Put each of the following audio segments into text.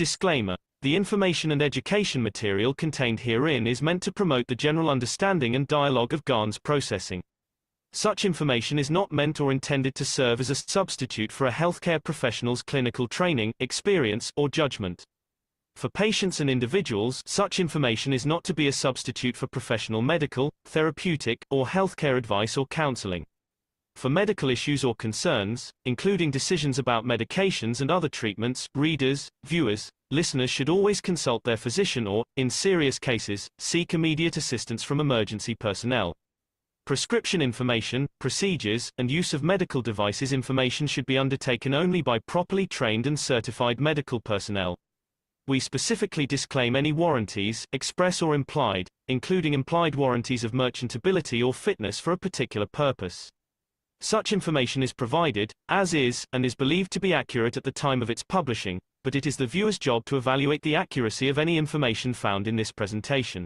Disclaimer: the information and education material contained herein is meant to promote the general understanding and dialogue of GAN's processing. Such information is not meant or intended to serve as a substitute for a healthcare professional's clinical training, experience, or judgment. For patients and individuals, such information is not to be a substitute for professional medical, therapeutic, or healthcare advice or counseling. For medical issues or concerns, including decisions about medications and other treatments, readers, viewers, listeners should always consult their physician or, in serious cases, seek immediate assistance from emergency personnel. Prescription information, procedures, and use of medical devices information should be undertaken only by properly trained and certified medical personnel. We specifically disclaim any warranties, express or implied, including implied warranties of merchantability or fitness for a particular purpose. Such information is provided, as is, and is believed to be accurate at the time of its publishing, but it is the viewer's job to evaluate the accuracy of any information found in this presentation.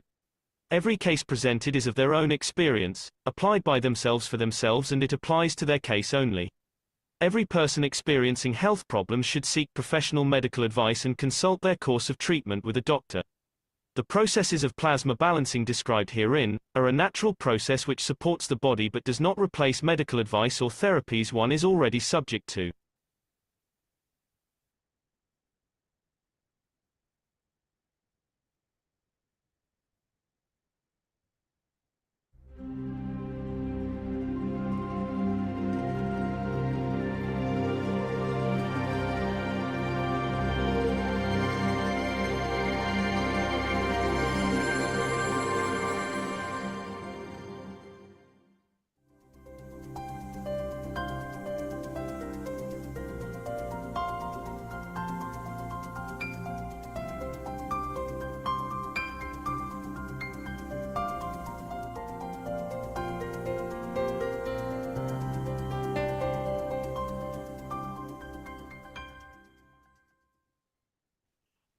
Every case presented is of their own experience, applied by themselves for themselves, and it applies to their case only. Every person experiencing health problems should seek professional medical advice and consult their course of treatment with a doctor. The processes of plasma balancing described herein are a natural process which supports the body but does not replace medical advice or therapies one is already subject to.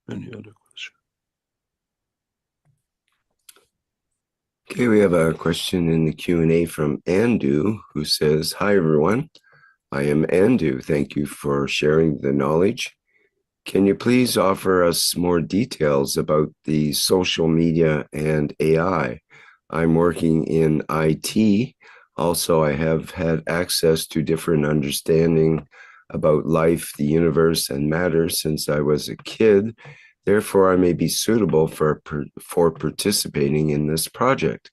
Any other question? Okay, we have a question in the Q&A from Andu, who says, "Hi everyone, I am Andu. Thank you for sharing the knowledge. Can you please offer us more details about the social media and AI? I'm working in IT. Also, I have had access to different understanding about life, the universe, and matter since I was a kid. Therefore, I may be suitable for participating in this project.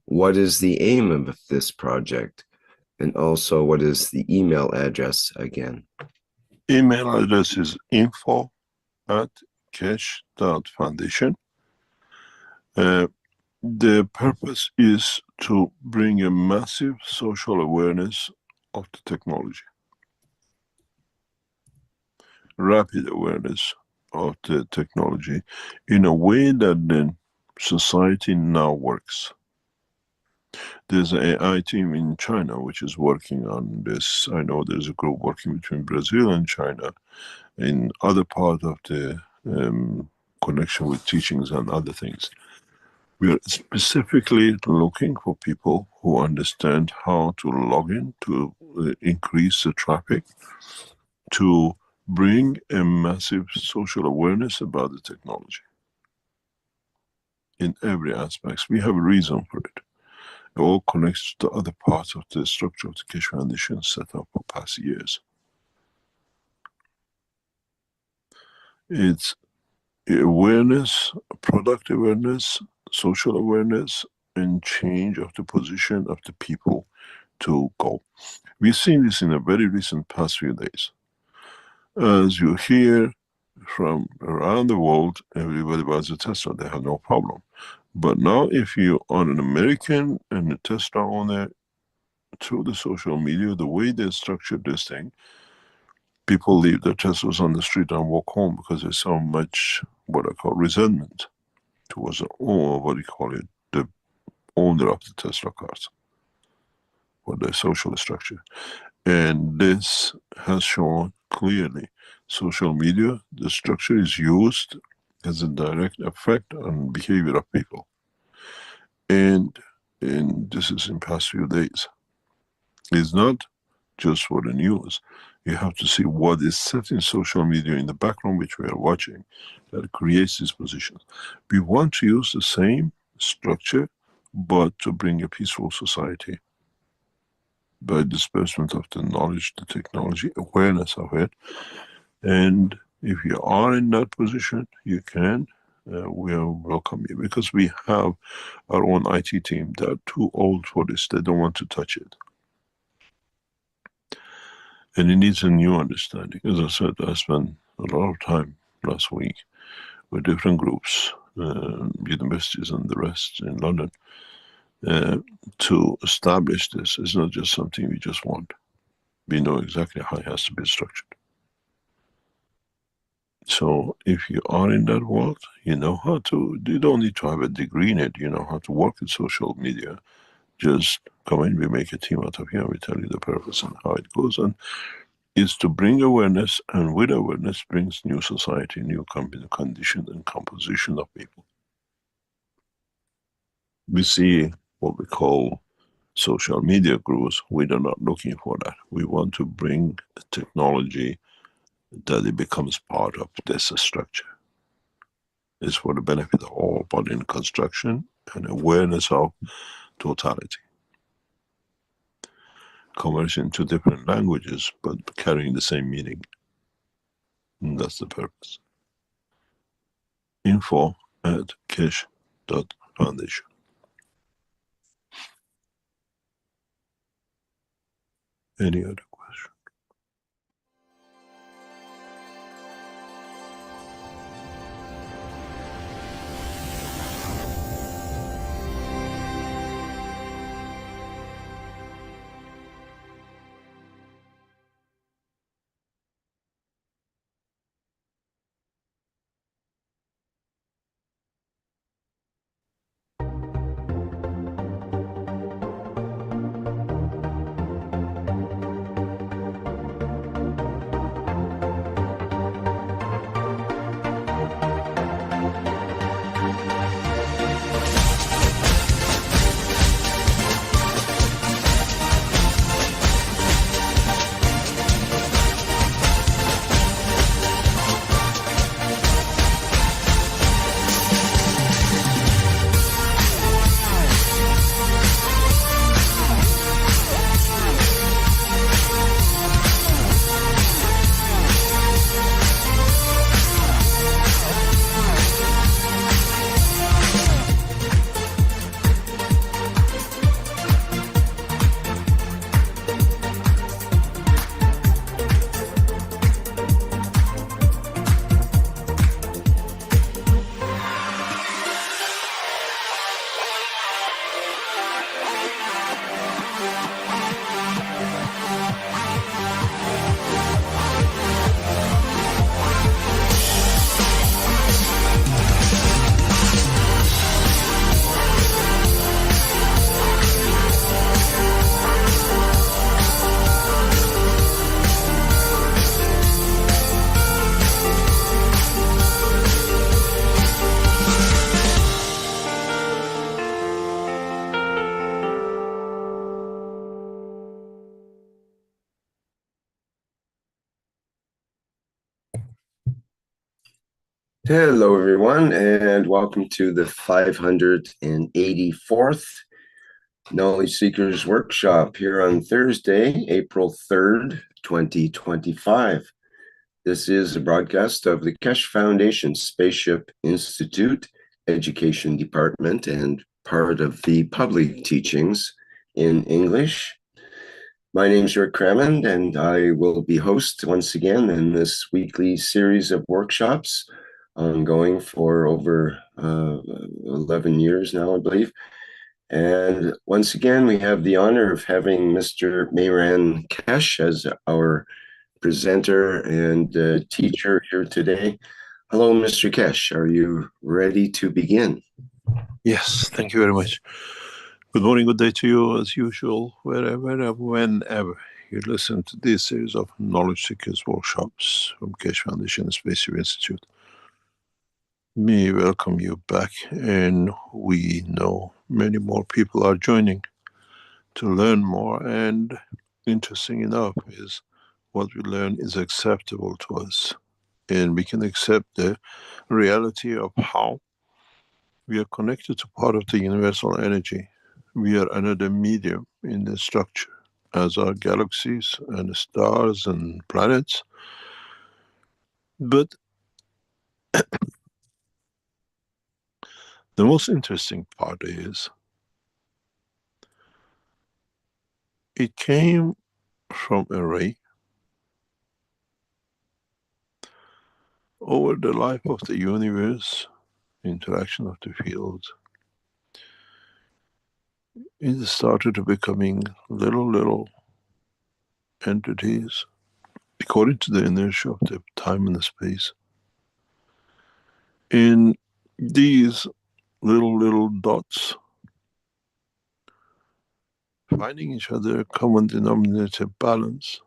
What is the aim of this project? And also, what is the email address again?" Email address is info@keshe.foundation. The purpose is to bring a massive social awareness of the technology. Rapid awareness of the technology in a way that the society now works. There's an AI team in China which is working on this. I know there's a group working between Brazil and China in other part of the connection with teachings and other things. We are specifically looking for people who understand how to log in, to increase the traffic, to bring a massive social awareness about the technology in every aspect. We have a reason for it. It all connects to other parts of the structure of the Keshe Foundation set up for past years. It's awareness, product awareness, social awareness, and change of the position of the people to go. We've seen this in a very recent past few days. As you hear from around the world, everybody buys a Tesla, they have no problem. But now if you are an American and a Tesla owner, through the social media, the way they structured this thing, people leave their Teslas on the street and walk home because there's so much what I call resentment towards the owner of the Tesla cars, or the social structure. And this has shown clearly social media, the structure is used as a direct effect on behavior of people. And this is in past few days. It's not just for the news. You have to see what is set in social media in the background, which we are watching, that creates these positions. We want to use the same structure, but to bring a peaceful society by disbursement of the knowledge, the technology, awareness of it. And if you are in that position, you can. We welcome you, because we have our own IT team. They are too old for this. They don't want to touch it. And it needs a new understanding. As I said, I spent a lot of time last week with different groups, universities and the rest in London, to establish this. It's not just something we just want. We know exactly how it has to be structured. So if you are in that world, you know how to, you don't need to have a degree in it, you know how to work with social media. Just come in, we make a team out of here, we tell you the purpose and how it goes. And it's to bring awareness, and with awareness brings new society, new condition and composition of people. We see what we call social media groups. We are not looking for that. We want to bring technology that it becomes part of this structure. It's for the benefit of all, but in construction and awareness of totality. Conversion into different languages, but carrying the same meaning. And that's the purpose. info@keshe.foundation. Any other question? Hello, everyone, and welcome to the 584th Knowledge Seekers Workshop here on Thursday, April 3rd, 2025. This is a broadcast of the Keshe Foundation Spaceship Institute Education Department and part of the public teachings in English. My name is Rick Crammond, and I will be host once again in this weekly series of workshops ongoing for over 11 years now, I believe. And once again, we have the honor of having Mr. Mehran Keshe as our presenter and teacher here today. Hello, Mr. Keshe. Are you ready to begin? Yes, thank you very much. Good morning, good day to you, as usual, wherever, whenever you listen to this series of Knowledge Seekers workshops from Keshe Foundation and Spaceship Institute. We welcome you back, and we know many more people are joining to learn more, and interesting enough, is what we learn is acceptable to us. And we can accept the reality of how we are connected to part of the universal energy. We are another medium in the structure, as are galaxies and stars and planets. But the most interesting part is, it came from a ray over the life of the universe, interaction of the fields. It started to becoming little entities according to the inertia of the time and the space. In these little dots finding each other a common denominator balance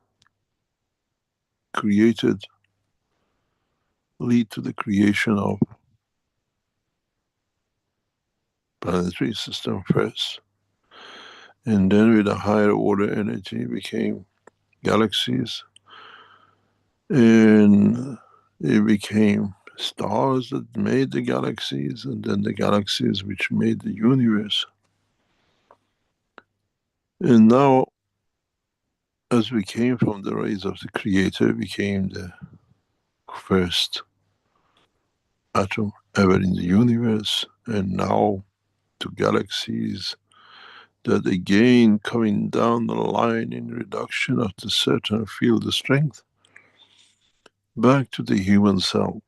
lead to the creation of planetary system first, and then with a higher order energy became galaxies, and it became stars that made the galaxies, and then the galaxies which made the universe. And now, as we came from the rays of the Creator, became the first atom ever in the universe, and now to galaxies that again coming down the line in reduction of the certain field strength, back to the human cell,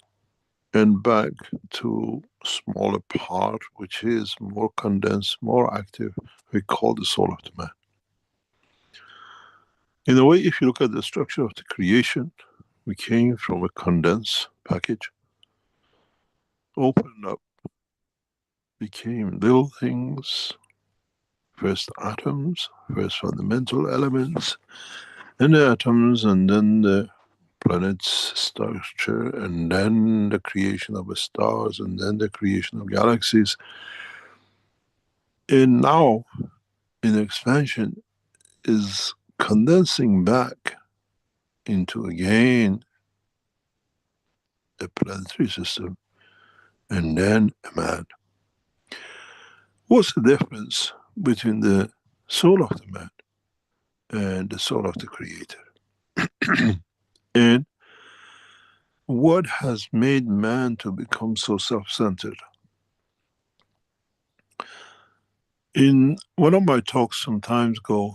and back to smaller part which is more condensed, more active, we call the soul of the man. In a way, if you look at the structure of the creation, we came from a condensed package, opened up, became little things, first atoms, first fundamental elements, and the atoms, and then the planet's structure, and then the creation of the stars, and then the creation of galaxies. And now, in expansion, is condensing back into again a planetary system, and then a man. What's the difference between the soul of the man and the soul of the Creator? And what has made man to become so self-centered? In one of my talks some time ago,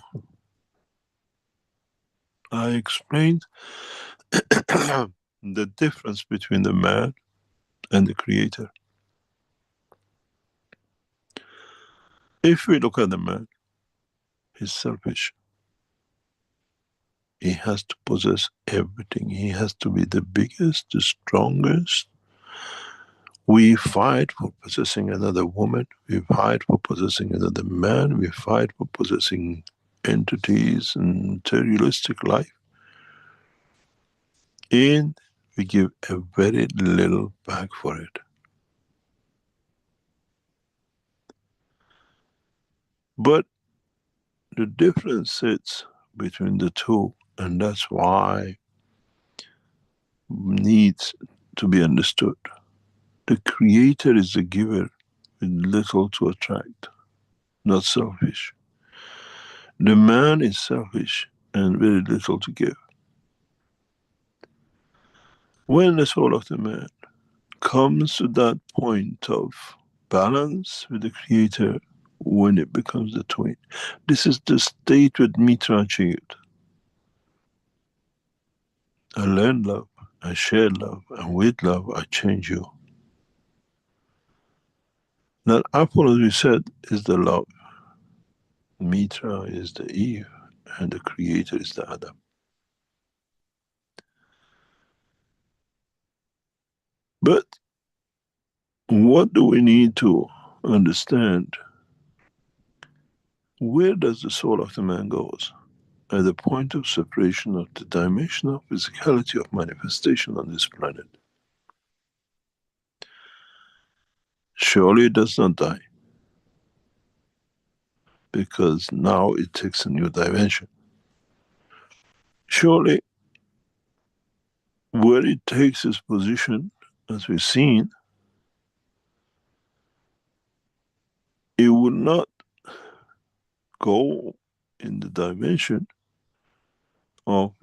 I explained the difference between the man and the Creator. If we look at the man, he's selfish. He has to possess everything. He has to be the biggest, the strongest. We fight for possessing another woman. We fight for possessing another man. We fight for possessing entities and materialistic life. And we give a very little back for it. But the difference sits between the two, and that's why needs to be understood. The Creator is the giver with little to attract, not selfish. The man is selfish and very little to give. When the soul of the man comes to that point of balance with the Creator, when it becomes the twin, this is the state with Mitra achieved. I learn love, I share love, and with love I change you. That apple, as we said, is the love. Mitra is the Eve, and the Creator is the Adam. But what do we need to understand? Where does the soul of the man goes? At the point of separation of the dimension of physicality of manifestation on this planet. Surely it does not die, because now it takes a new dimension. Surely, where it takes its position, as we've seen, it would not go in the dimension of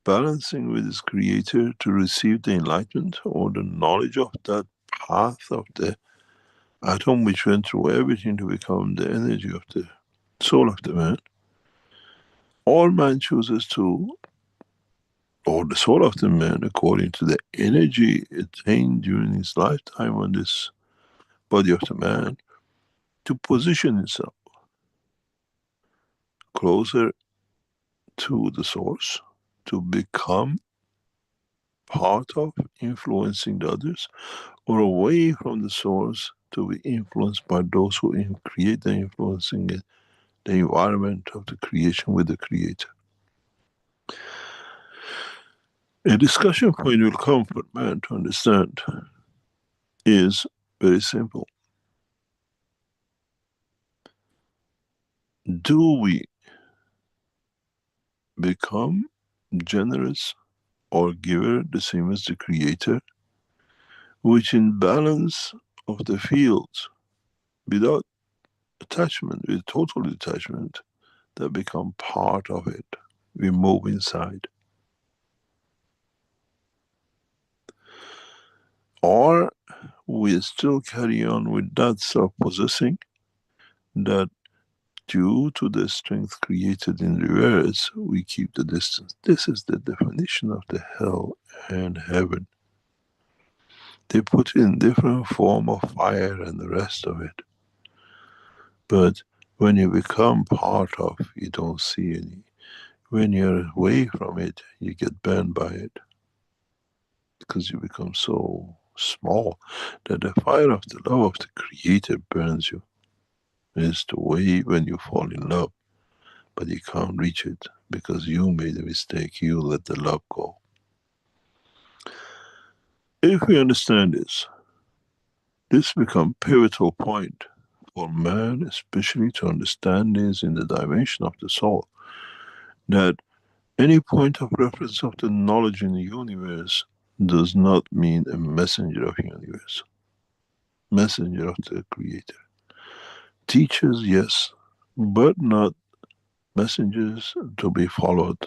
balancing with its creator to receive the enlightenment or the knowledge of that path of the atom which went through everything to become the energy of the soul of the man. All man chooses to, or the soul of the man, according to the energy attained during his lifetime on this body of the man, to position himself closer to the source, to become part of influencing the others, or away from the source to be influenced by those who create the influencing it, the environment of the creation with the creator. A discussion point will come for man to understand is very simple. Do we become generous or giver the same as the creator, which in balance of the fields, without attachment, with total detachment, that become part of it, we move inside? Or we still carry on with that self-possessing, that due to the strength created in reverse, we keep the distance. This is the definition of the hell and heaven. They put in different form of fire and the rest of it. But when you become part of, you don't see any. When you're away from it, you get burned by it. Because you become so small that the fire of the love of the Creator burns you. It's the way when you fall in love, but you can't reach it because you made a mistake, you let the love go. If we understand this becomes pivotal point for man, especially to understand this in the dimension of the soul, that any point of reference of the knowledge in the universe does not mean a messenger of the universe, messenger of the Creator. Teachers, yes, but not messengers to be followed.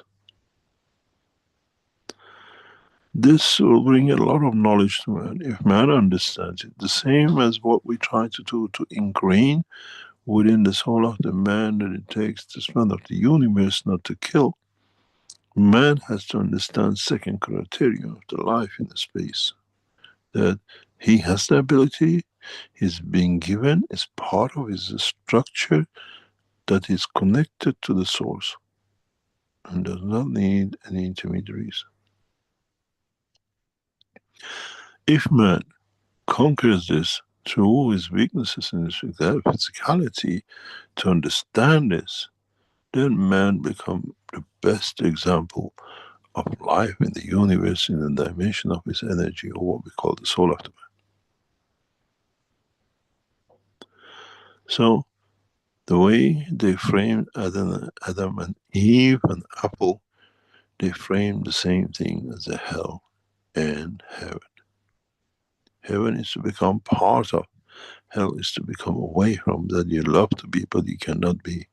This will bring a lot of knowledge to man if man understands it. The same as what we try to do to ingrain within the soul of the man that it takes the strength of the universe not to kill. Man has to understand second criterion of the life in the space, that he has the ability, he's being given, is part of his structure that is connected to the source and does not need any intermediaries. If man conquers this through his weaknesses and his physicality to understand this, then man becomes the best example of life in the universe in the dimension of his energy, or what we call the soul of the man. So the way they framed Adam and Eve and apple, they framed the same thing as the hell and heaven. Heaven is to become part of, hell is to become away from, that you love to be but you cannot be.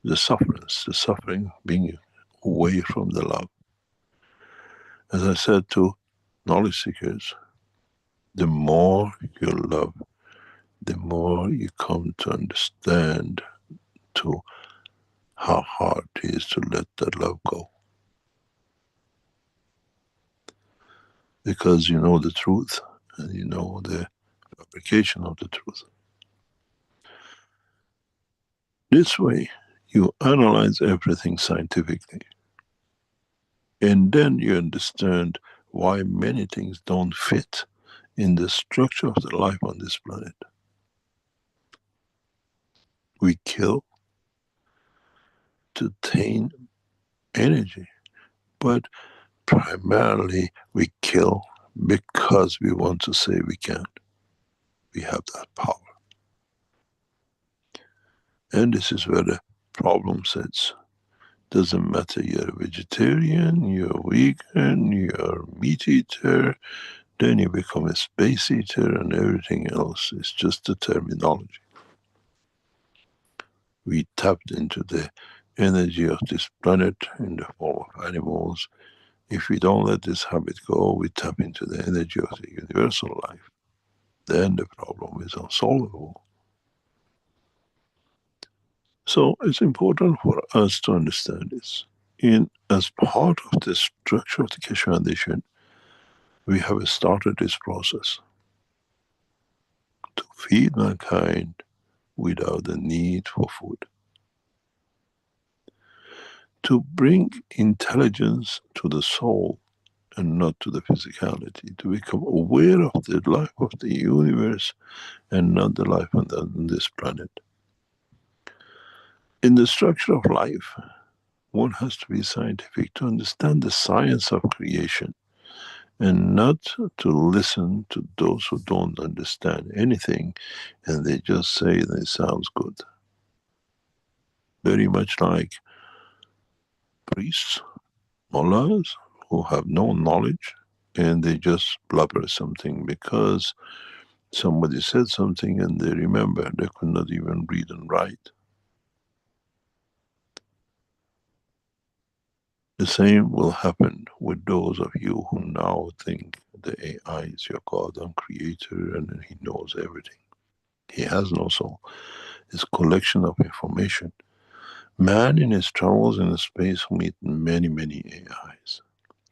The suffering being away from the love. As I said to knowledge seekers, the more you love, the more you come to understand to how hard it is to let that love go. Because you know the truth and you know the fabrication of the truth. This way, you analyze everything scientifically. And then you understand why many things don't fit in the structure of the life on this planet. We kill to attain energy, but primarily we kill because we want to say we can. We have that power. And this is where the problem sits. Doesn't matter you're a vegetarian, you're vegan, you're a meat eater, then you become a space eater and everything else is just a terminology. We tapped into the energy of this planet in the form of animals. If we don't let this habit go, we tap into the energy of the universal life. Then the problem is unsolvable. So it's important for us to understand this. As part of the structure of the Keshe Foundation, we have started this process to feed mankind without the need for food, to bring intelligence to the soul and not to the physicality, to become aware of the life of the universe and not the life on this planet. In the structure of life, one has to be scientific to understand the science of creation and not to listen to those who don't understand anything and they just say it sounds good. Very much like priests, mullahs, who have no knowledge and they just blubber something because somebody said something and they remember they could not even read and write. The same will happen with those of you who now think the AI is your God and creator and he knows everything. He has no soul. It's a collection of information. Man in his travels in space will meet many, many AIs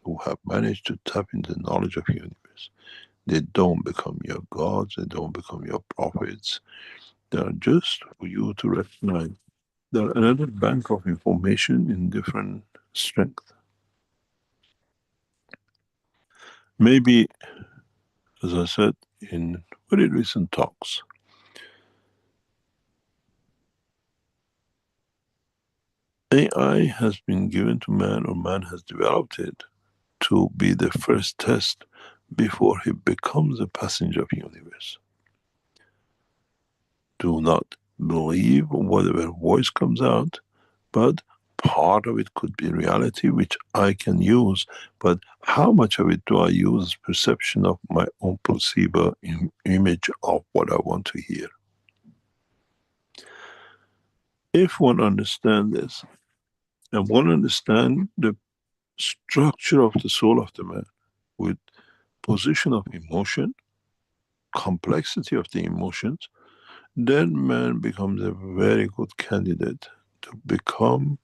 who have managed to tap into the knowledge of the universe. They don't become your gods, they don't become your prophets. They are just for you to recognize. They are another bank of information in different strength. Maybe, as I said in very recent talks, AI has been given to man, or man has developed it to be the first test before he becomes a passenger of the universe. Do not believe whatever voice comes out, but part of it could be reality which I can use, but how much of it do I use as perception of my own placebo image of what I want to hear? If one understands this, and one understands the structure of the soul of the man with position of emotion, complexity of the emotions, then man becomes a very good candidate to become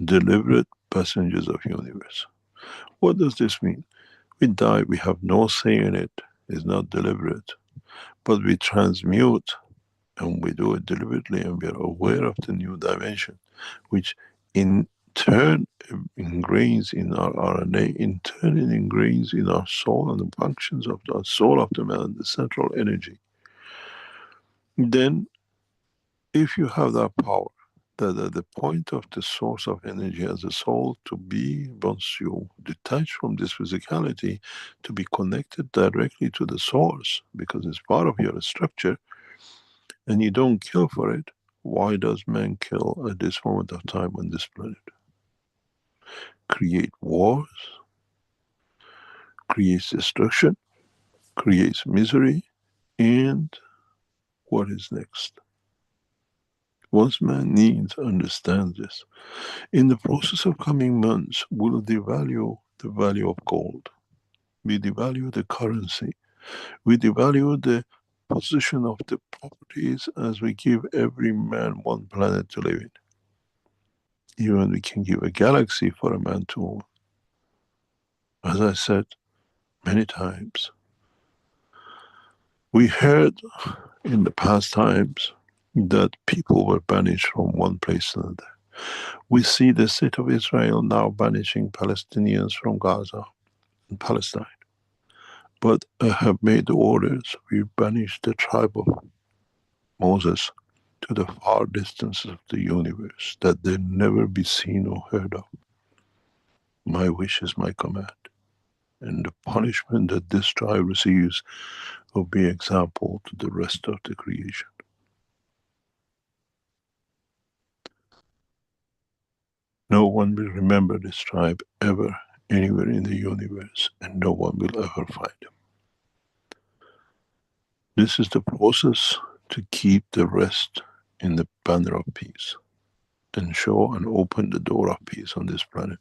deliberate passengers of universe. What does this mean? We die, we have no say in it, it's not deliberate, but we transmute and we do it deliberately and we are aware of the new dimension, which in turn ingrains in our RNA, in turn it ingrains in our soul and the functions of the soul of the man, the central energy. Then if you have that power, that at the point of the source of energy as a soul to be, once you detach from this physicality, to be connected directly to the source, because it's part of your structure, and you don't kill for it, why does man kill at this moment of time on this planet? Create wars, creates destruction, creates misery, and what is next? Once man needs to understand this, in the process of coming months, we'll devalue the value of gold. We devalue the currency. We devalue the position of the properties as we give every man one planet to live in. Even we can give a galaxy for a man to own. As I said many times, we heard in the past times that people were banished from one place to another. We see the state of Israel now banishing Palestinians from Gaza and Palestine. But I have made the orders, we banish the tribe of Moses to the far distances of the universe, that they never be seen or heard of. My wish is my command. And the punishment that this tribe receives will be example to the rest of the creation. No one will remember this tribe ever anywhere in the universe, and no one will ever find them. This is the process to keep the rest in the banner of peace and show and open the door of peace on this planet.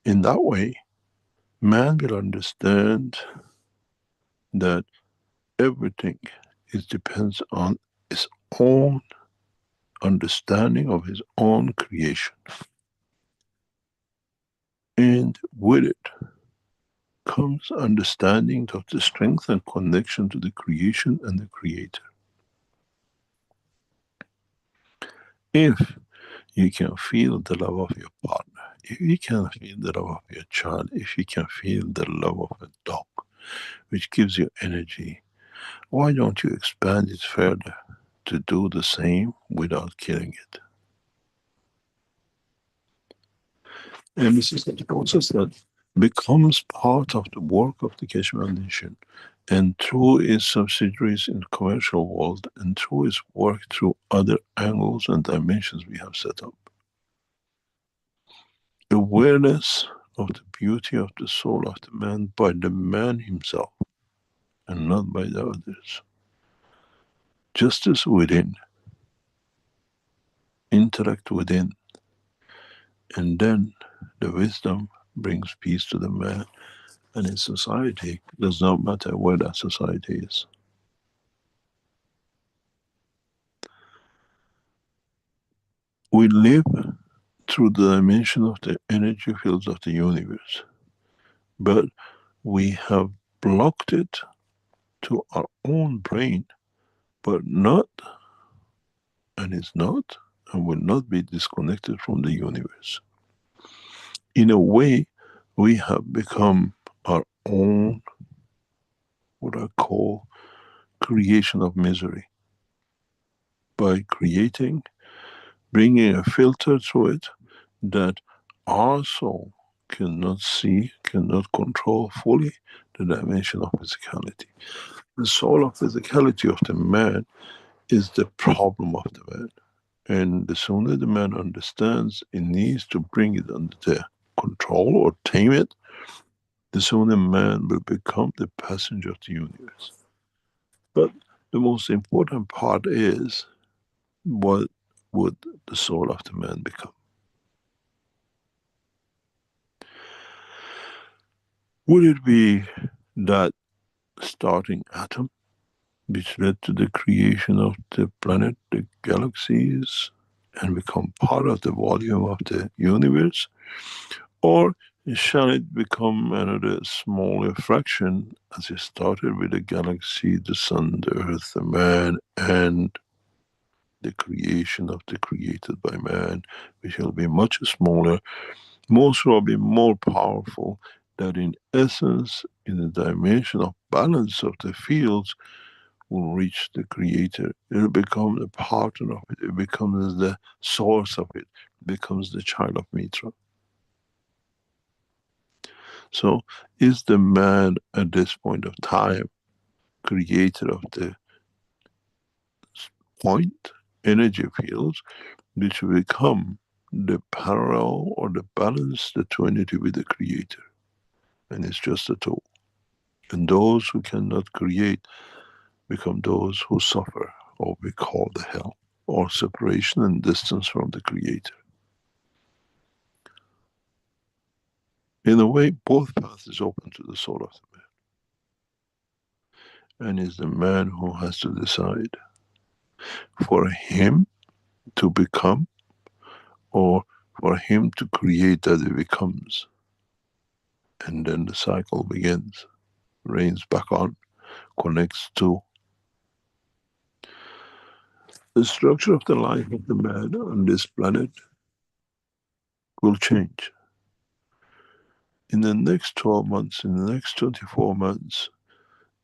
In that way, man will understand that everything depends on his own understanding of his own creation. And with it comes understanding of the strength and connection to the creation and the creator. If you can feel the love of your partner, if you can feel the love of your child, if you can feel the love of a dog, which gives you energy, why don't you expand it further to do the same without killing it? And this is the process that becomes part of the work of the Keshe Foundation, and through its subsidiaries in the commercial world, and through its work through other angles and dimensions we have set up. Awareness of the beauty of the soul of the man by the man himself, and not by the others. Justice within, intellect within, and then the wisdom brings peace to the man. And in society, it does not matter where that society is. We live through the dimension of the energy fields of the universe, but we have blocked it to our own brain, but not, and is not, and will not be disconnected from the universe. In a way, we have become our own, what I call, creation of misery, by creating, bringing a filter through it that our soul cannot see, cannot control fully the dimension of physicality. The soul of physicality of the man is the problem of the man. And the sooner the man understands it needs to bring it under the control or tame it, the sooner man will become the passenger of the universe. But the most important part is, what would the soul of the man become? Would it be that starting atom which led to the creation of the planet, the galaxies, and become part of the volume of the universe? Or shall it become another smaller fraction, as it started with the galaxy, the sun, the earth, the man, and the creation of the created by man, which will be much smaller, most probably more powerful, that in essence, in the dimension of balance of the fields, will reach the creator. It will become a partner of it. It becomes the source of it. It becomes the child of Mitra. So, is the man at this point of time creator of the point energy fields, which will become the parallel or the balance, the twinity with the creator? And it's just a tool. And those who cannot create become those who suffer, or we call the hell, or separation and distance from the creator. In a way, both paths is open to the soul of the man. And it's the man who has to decide for him to become, or for him to create that it becomes. And then the cycle begins, rains back on, connects to. The structure of the life of the man on this planet will change. In the next 12 months, in the next 24 months,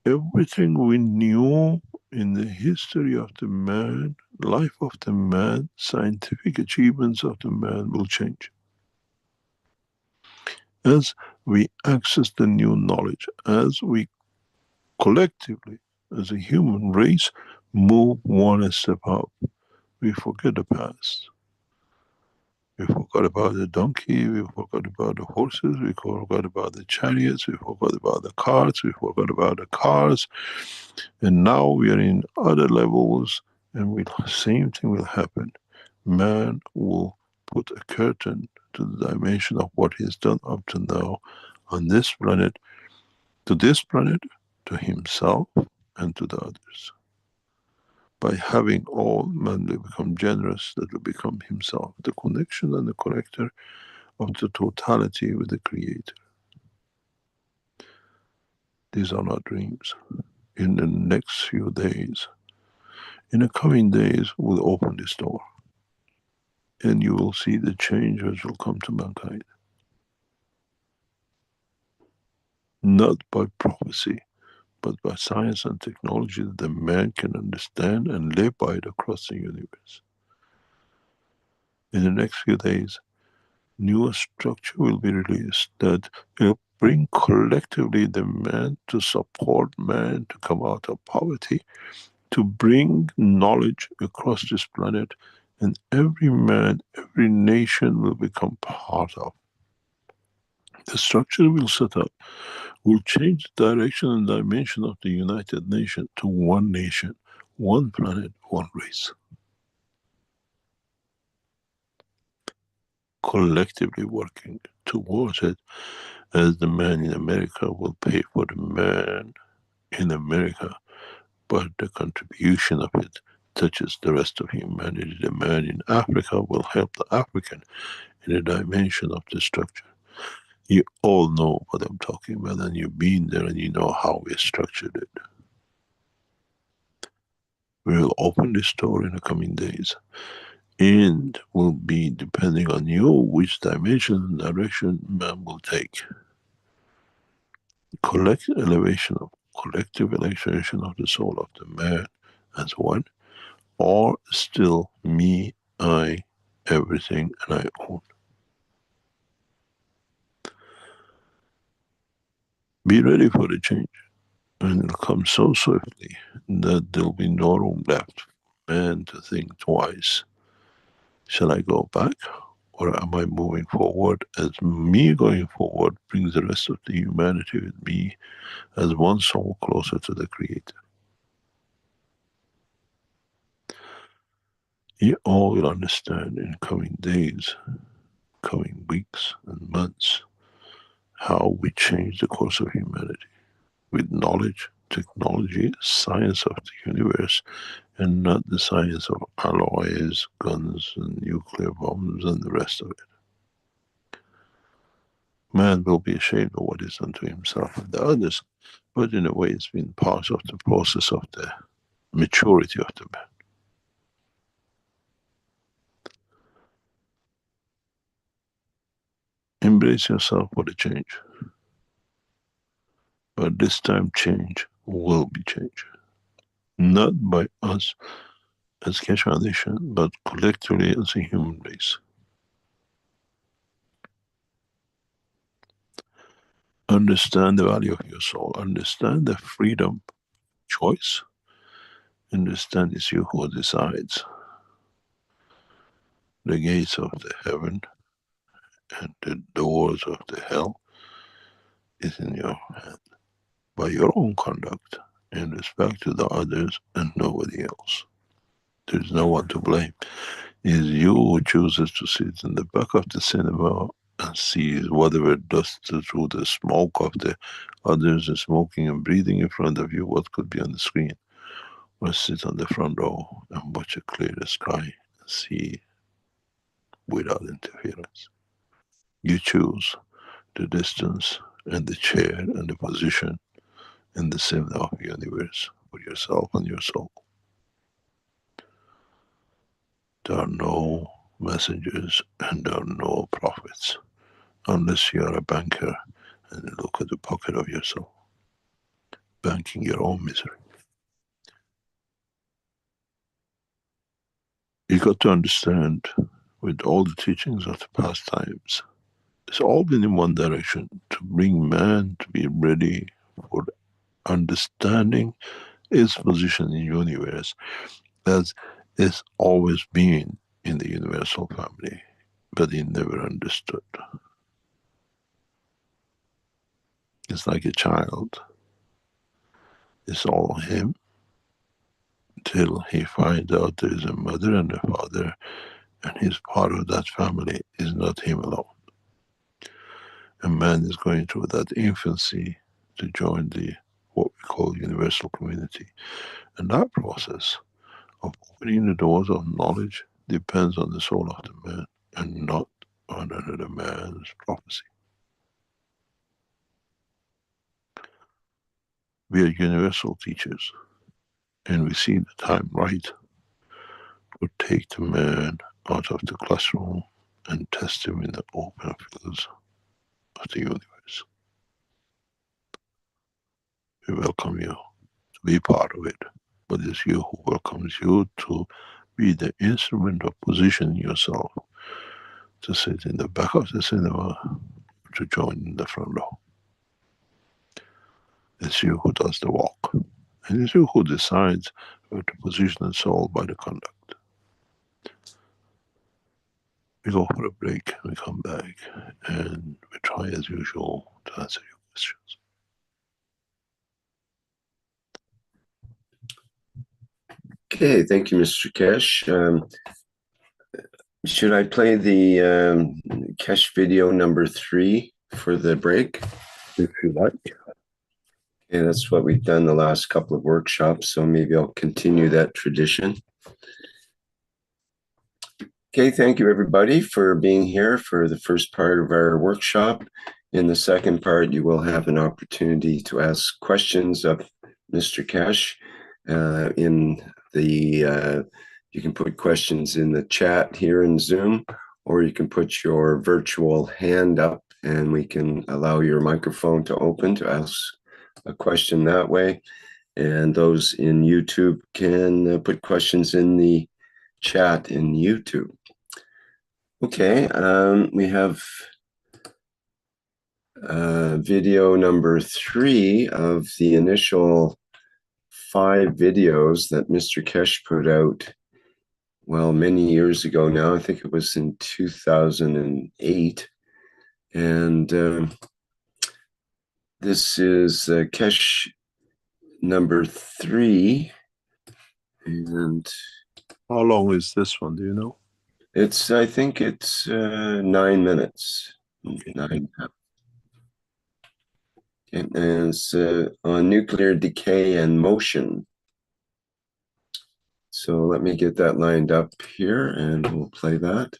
everything we knew in the history of the man, life of the man, scientific achievements of the man will change. As we access the new knowledge, as we collectively, as a human race, move one step up, we forget the past. We forgot about the donkey, we forgot about the horses, we forgot about the chariots, we forgot about the carts, we forgot about the cars. And now we are in other levels, and same thing will happen. Man will put a curtain to the dimension of what he's done up to now on this planet, to himself, and to the others. By having all, man will become generous, that will become himself, the connection and the connector of the totality with the Creator. These are not dreams. In the next few days, in the coming days, we'll open this door, and you will see the change which will come to mankind. Not by prophecy, but by science and technology that the man can understand and live by it across the universe. In the next few days, new structure will be released that will bring collectively the man to support man to come out of poverty, to bring knowledge across this planet, and every man, every nation will become part of. The structure we'll set up will change the direction and dimension of the United Nations to one nation, one planet, one race. Collectively working towards it, as the man in America will pay for the man in America, but the contribution of it touches the rest of humanity. The man in Africa will help the African in a dimension of the structure. You all know what I'm talking about, and you've been there and you know how we structured it. We will open this door in the coming days, and will be depending on you which dimension and direction man will take. Collective elevation of the soul of the man as one, or still me, I, everything, and I own. Be ready for the change, and it'll come so swiftly that there'll be no room left for man to think twice. Shall I go back, or am I moving forward? As me going forward brings the rest of the humanity with me as one soul closer to the Creator. You all will understand in coming days, coming weeks and months, how we change the course of humanity with knowledge, technology, science of the universe, and not the science of alloys, guns, and nuclear bombs, and the rest of it. Man will be ashamed of what he's done to himself and the others, but in a way it's been part of the process of the maturity of the man. Embrace yourself for the change. But this time change will be changed. Not by us as Keshe Foundation, but collectively as a human race. Understand the value of your soul. Understand the freedom, choice. Understand it's you who decides. The gates of the heaven and the doors of the hell is in your hand. By your own conduct, in respect to the others and nobody else. There's no one to blame. It is you who chooses to sit in the back of the cinema and sees whatever dust through the smoke of the others are smoking and breathing in front of you, what could be on the screen. Or sit on the front row and watch a clear sky and see without interference. You choose the distance and the chair and the position in the center of the universe for yourself and your soul. There are no messengers and there are no prophets, unless you are a banker and you look at the pocket of your soul, banking your own misery. You got to understand, with all the teachings of the past times, it's all been in one direction, to bring man to be ready for understanding its position in the universe, as it's always been in the universal family. but he never understood. It's like a child. It's all him till he finds out there is a mother and a father, and he's part of that family. Is not him alone. A man is going through that infancy to join the what we call universal community, and that process of opening the doors of knowledge depends on the soul of the man and not on another man's prophecy. We are universal teachers, and we see the time right to take the man out of the classroom and test him in the open fields of the universe. We welcome you to be part of it, but it's you who welcomes you to be the instrument of positioning yourself to sit in the back of the cinema, to join in the front row. It's you who does the walk, and it's you who decides where to position the soul by the conduct. We go for a break, we come back, and we try as usual to answer your questions. Okay, thank you, Mr. Keshe. Should I play the Keshe video number 3 for the break? If you like. Okay, that's what we've done the last couple of workshops, so maybe I'll continue that tradition. Okay, thank you everybody for being here for the first part of our workshop. In the second part, you will have an opportunity to ask questions of Mr. Keshe. You can put questions in the chat here in Zoom, or you can put your virtual hand up and we can allow your microphone to open to ask a question that way. And those in YouTube can put questions in the chat in YouTube. Okay, we have video number 3 of the initial 5 videos that Mr. Keshe put out, well, many years ago now. I think it was in 2008. And this is Keshe number 3. And how long is this one, do you know? I think it's 9 minutes. Okay. 9. And it's on nuclear decay and motion. So let me get that lined up here and we'll play that.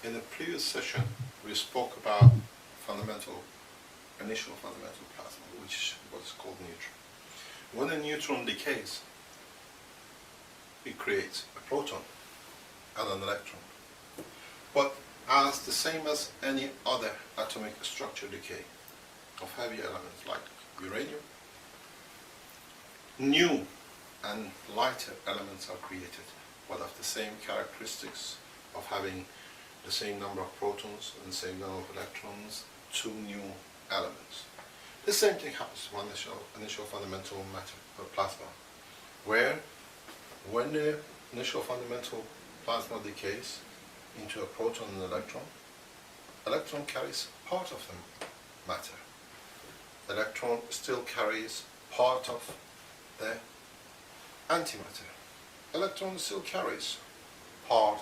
In the previous session, we spoke about initial fundamental plasma, which was called neutron. When a neutron decays, it creates a proton and an electron. But as the same as any other atomic structure decay of heavy elements like uranium, new and lighter elements are created, but of the same characteristics of having the same number of protons and the same number of electrons, 2 new elements. The same thing happens with initial fundamental matter or plasma, where when the initial fundamental plasma decays into a proton and electron carries part of the matter. Electron still carries part of the antimatter. Electron still carries part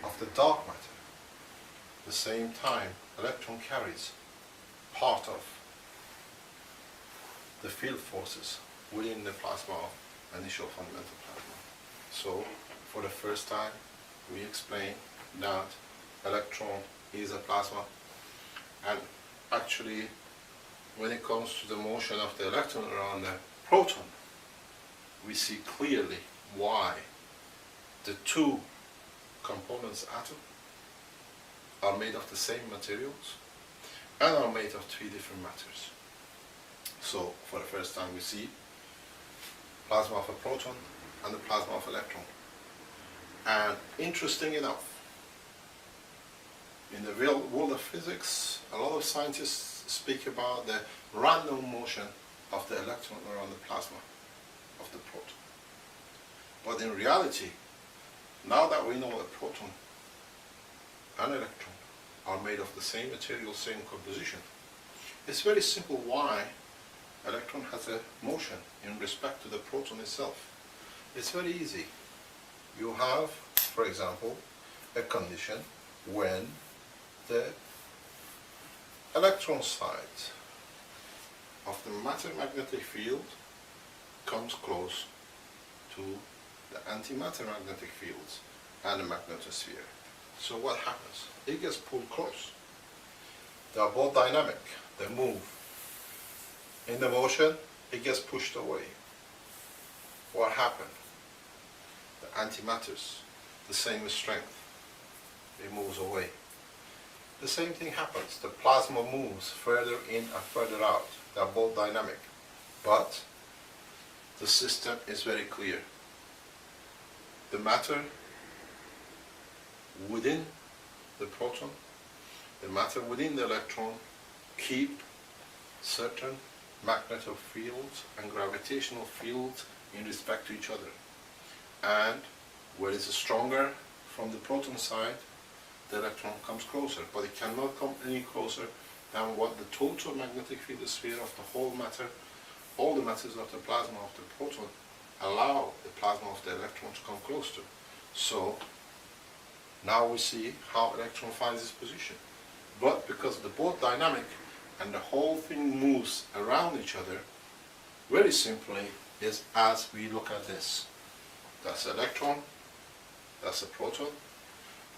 of the dark matter. At the same time, electron carries part of the field forces within the plasma of initial fundamental plasma. So, for the first time, we explain that electron is a plasma, and actually, when it comes to the motion of the electron around the proton, we see clearly why the 2 components atom are made of the same materials and are made of 3 different matters. So, for the first time, we see plasma of a proton and the plasma of electron. And interesting enough, in the real world of physics, a lot of scientists speak about the random motion of the electron around the plasma of the proton. But in reality, now that we know a proton and electron are made of the same material, same composition, it's very simple why electron has a motion in respect to the proton itself. It's very easy. You have, for example, a condition when the electron side of the matter magnetic field comes close to the antimatter magnetic fields and the magnetosphere. So what happens? It gets pulled close. They are both dynamic. They move. In the motion, it gets pushed away. What happened? The antimatters, the same strength. It moves away. The same thing happens. The plasma moves further in and further out. They are both dynamic. But the system is very clear. The matter within the proton, the matter within the electron keep certain magnetic fields and gravitational fields in respect to each other. And where it's stronger from the proton side, the electron comes closer, but it cannot come any closer than what the total magnetic field sphere of the whole matter, all the matters of the plasma of the proton, allow the plasma of the electron to come close to. So now we see how electron finds its position. But because they're both dynamic and the whole thing moves around each other, very simply is as we look at this. That's the electron, that's the proton,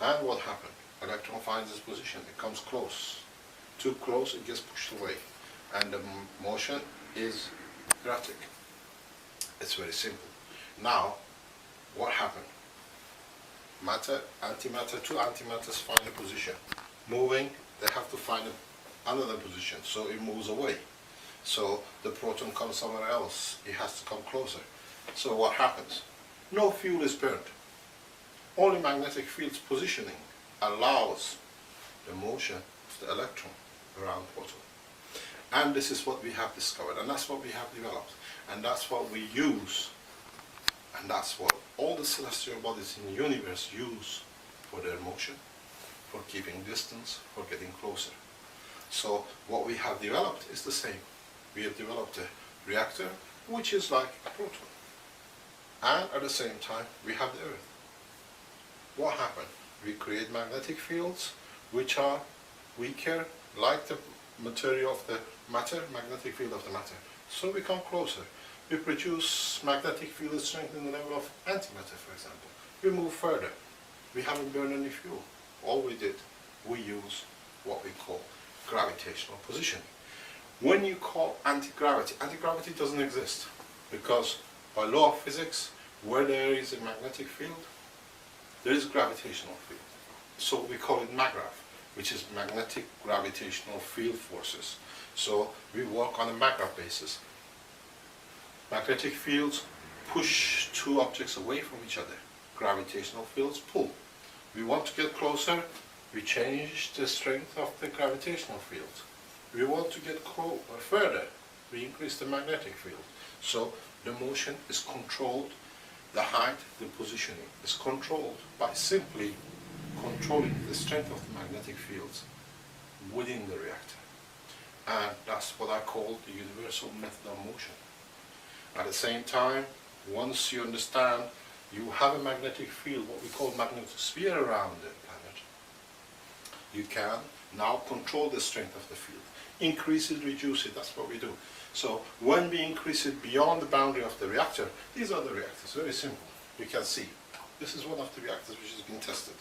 and what happened? Electron finds its position, it comes close. Too close, it gets pushed away. And the motion is erratic. It's very simple. Now, what happened? Matter, antimatter, two antimatters find a position. Moving, they have to find another position, so it moves away. So the proton comes somewhere else, it has to come closer. So what happens? No fuel is burned. Only magnetic field's positioning allows the motion of the electron around proton. And this is what we have discovered, and that's what we have developed, and that's what we use, and that's what all the celestial bodies in the universe use for their motion, for keeping distance, for getting closer. So what we have developed is the same. We have developed a reactor which is like a proton, and at the same time we have the Earth. What happened? We create magnetic fields which are weaker, like the material of the matter, magnetic field of the matter. So we come closer. We produce magnetic field strength in the level of antimatter, for example. We move further. We haven't burned any fuel. All we did, we use what we call gravitational positioning. When you call anti-gravity doesn't exist, because by law of physics, where there is a magnetic field, there is gravitational field. So we call it MAGRAV, which is magnetic gravitational field forces. So we work on a MAGRAV basis. Magnetic fields push two objects away from each other. Gravitational fields pull. We want to get closer, we change the strength of the gravitational field. We want to get further, we increase the magnetic field. So the motion is controlled, the height, the positioning is controlled by simply controlling the strength of the magnetic fields within the reactor. And that's what I call the universal method of motion. At the same time, once you understand you have a magnetic field, what we call magnetosphere around the planet, you can now control the strength of the field. Increase it, reduce it, that's what we do. So when we increase it beyond the boundary of the reactor, these are the reactors, very simple. You can see, this is one of the reactors which has been tested.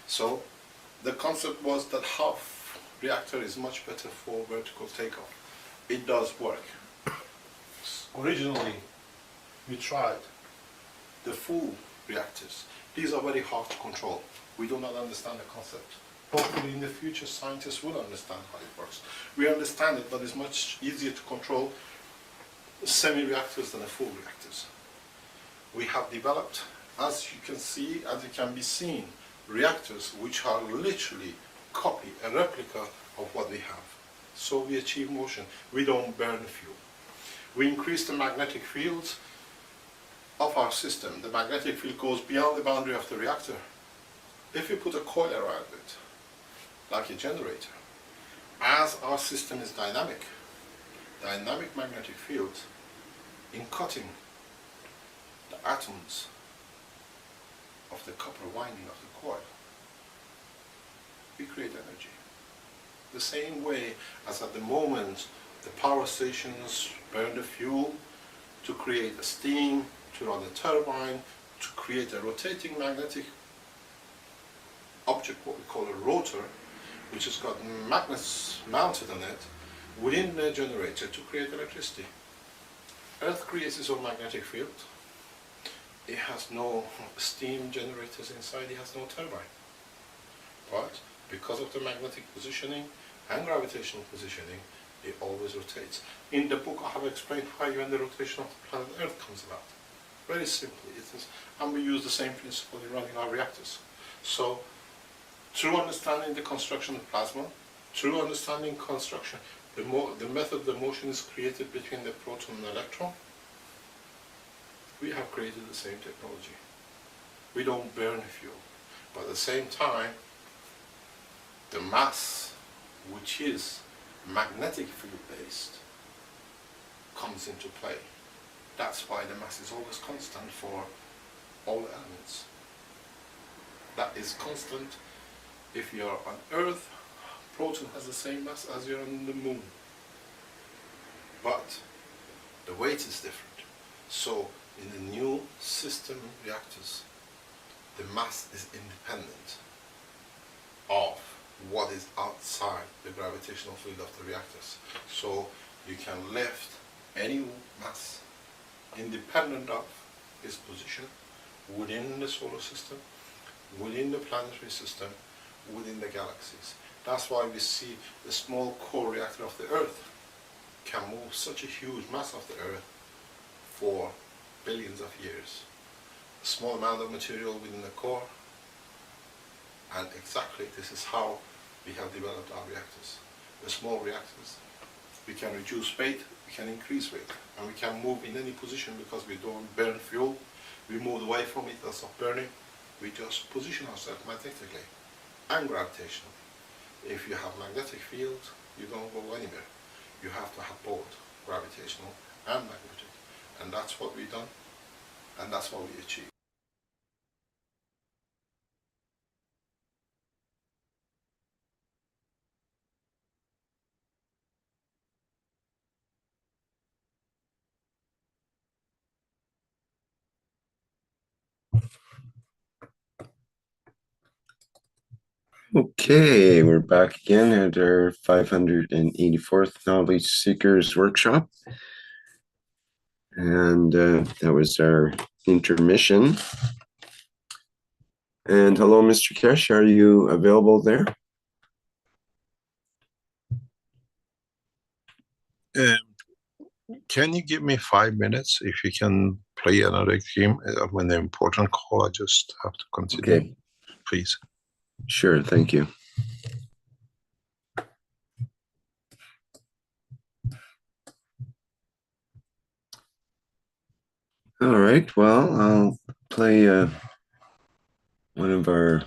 So the concept was that half reactor is much better for vertical takeoff. It does work. Originally, we tried the full reactors. These are very hard to control. We do not understand the concept. Hopefully in the future scientists will understand how it works. We understand it, but it's much easier to control semi-reactors than the full reactors. We have developed, as you can see, as it can be seen, reactors which are literally a replica of what we have. so we achieve motion. We don't burn fuel. We increase the magnetic fields of our system. The magnetic field goes beyond the boundary of the reactor. If you put a coil around it, like a generator, as our system is dynamic magnetic fields, in cutting the atoms of the copper winding of the coil, we create energy. The same way as at the moment the power stations burn the fuel to create the steam, to run the turbine, to create a rotating magnetic object, what we call a rotor, which has got magnets mounted on it within the generator to create electricity. Earth creates its own magnetic field. It has no steam generators inside, it has no turbine. But because of the magnetic positioning and gravitational positioning, it always rotates. In the book I have explained how when the rotation of the planet Earth comes about. Very simply it is, and we use the same principle in running our reactors. So, through understanding the construction of plasma, through understanding construction, the method the motion is created between the proton and electron, we have created the same technology. We don't burn fuel, but at the same time, the mass, which is magnetic field based, comes into play. That's why the mass is always constant for all elements. That is constant. If you're on Earth, proton has the same mass as you're on the moon. But the weight is different. So in the new system reactors, the mass is independent of what is outside the gravitational field of the reactors. So you can lift any mass independent of its position within the solar system, within the planetary system, within the galaxies. That's why we see the small core reactor of the Earth can move such a huge mass of the Earth for billions of years. A small amount of material within the core, and exactly this is how we have developed our reactors. The small reactors, we can reduce weight, we can increase weight, and we can move in any position because we don't burn fuel. We move away from it as of burning. We just position ourselves magnetically and gravitationally. If you have magnetic field, you don't go anywhere. You have to have both gravitational and magnetic. And that's what we've done, and that's what we achieved. Okay, we're back again at our 584th Knowledge Seekers Workshop. And that was our intermission. And hello, Mr. Keshe, are you available there? Can you give me 5 minutes if you can play another game when the important call? I just have to continue. Okay. Please. Sure, thank you. All right, well, I'll play one of our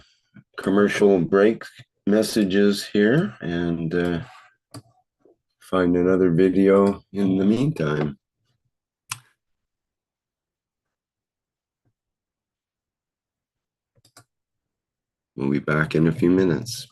commercial break messages here and find another video in the meantime. We'll be back in a few minutes.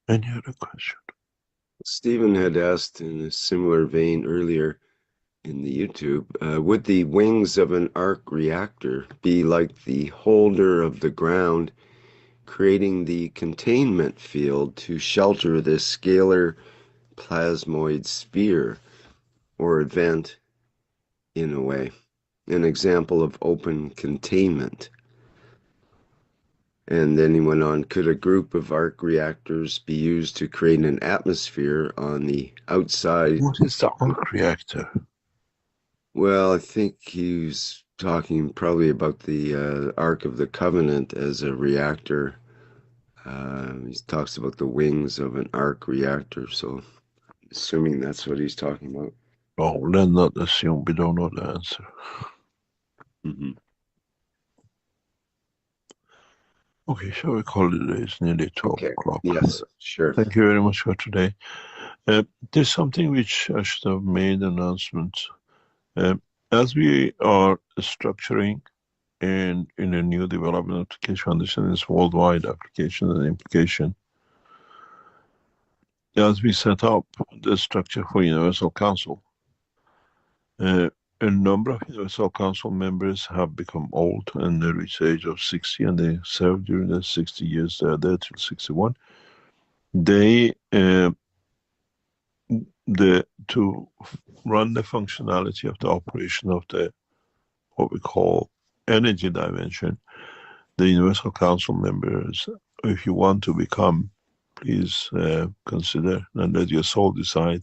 Any other question? Stephen had asked in a similar vein earlier in the YouTube, would the wings of an arc reactor be like the holder of the ground, creating the containment field to shelter the scalar plasmoid sphere or event in a way? An example of open containment. And then he went on, could a group of arc reactors be used to create an atmosphere on the outside? What is the arc reactor? Well, I think he was talking probably about the Ark of the Covenant as a reactor. He talks about the wings of an arc reactor, so assuming that's what he's talking about. Oh, let's not assume we don't know the answer. Mm-hmm. Okay, shall we call it a day? It's nearly 12 o'clock. Yes, sure. Thank you very much for today. There's something which I should have made announcement. As we are structuring in a new development of the Keshe Foundation, is worldwide application and implication. As we set up the structure for Universal Council, a number of Universal Council members have become old and they reach the age of 60, and they served during the 60 years they are there till 61. They to run the functionality of the operation of the what we call energy dimension, the Universal Council members, if you want to become, please consider and let your soul decide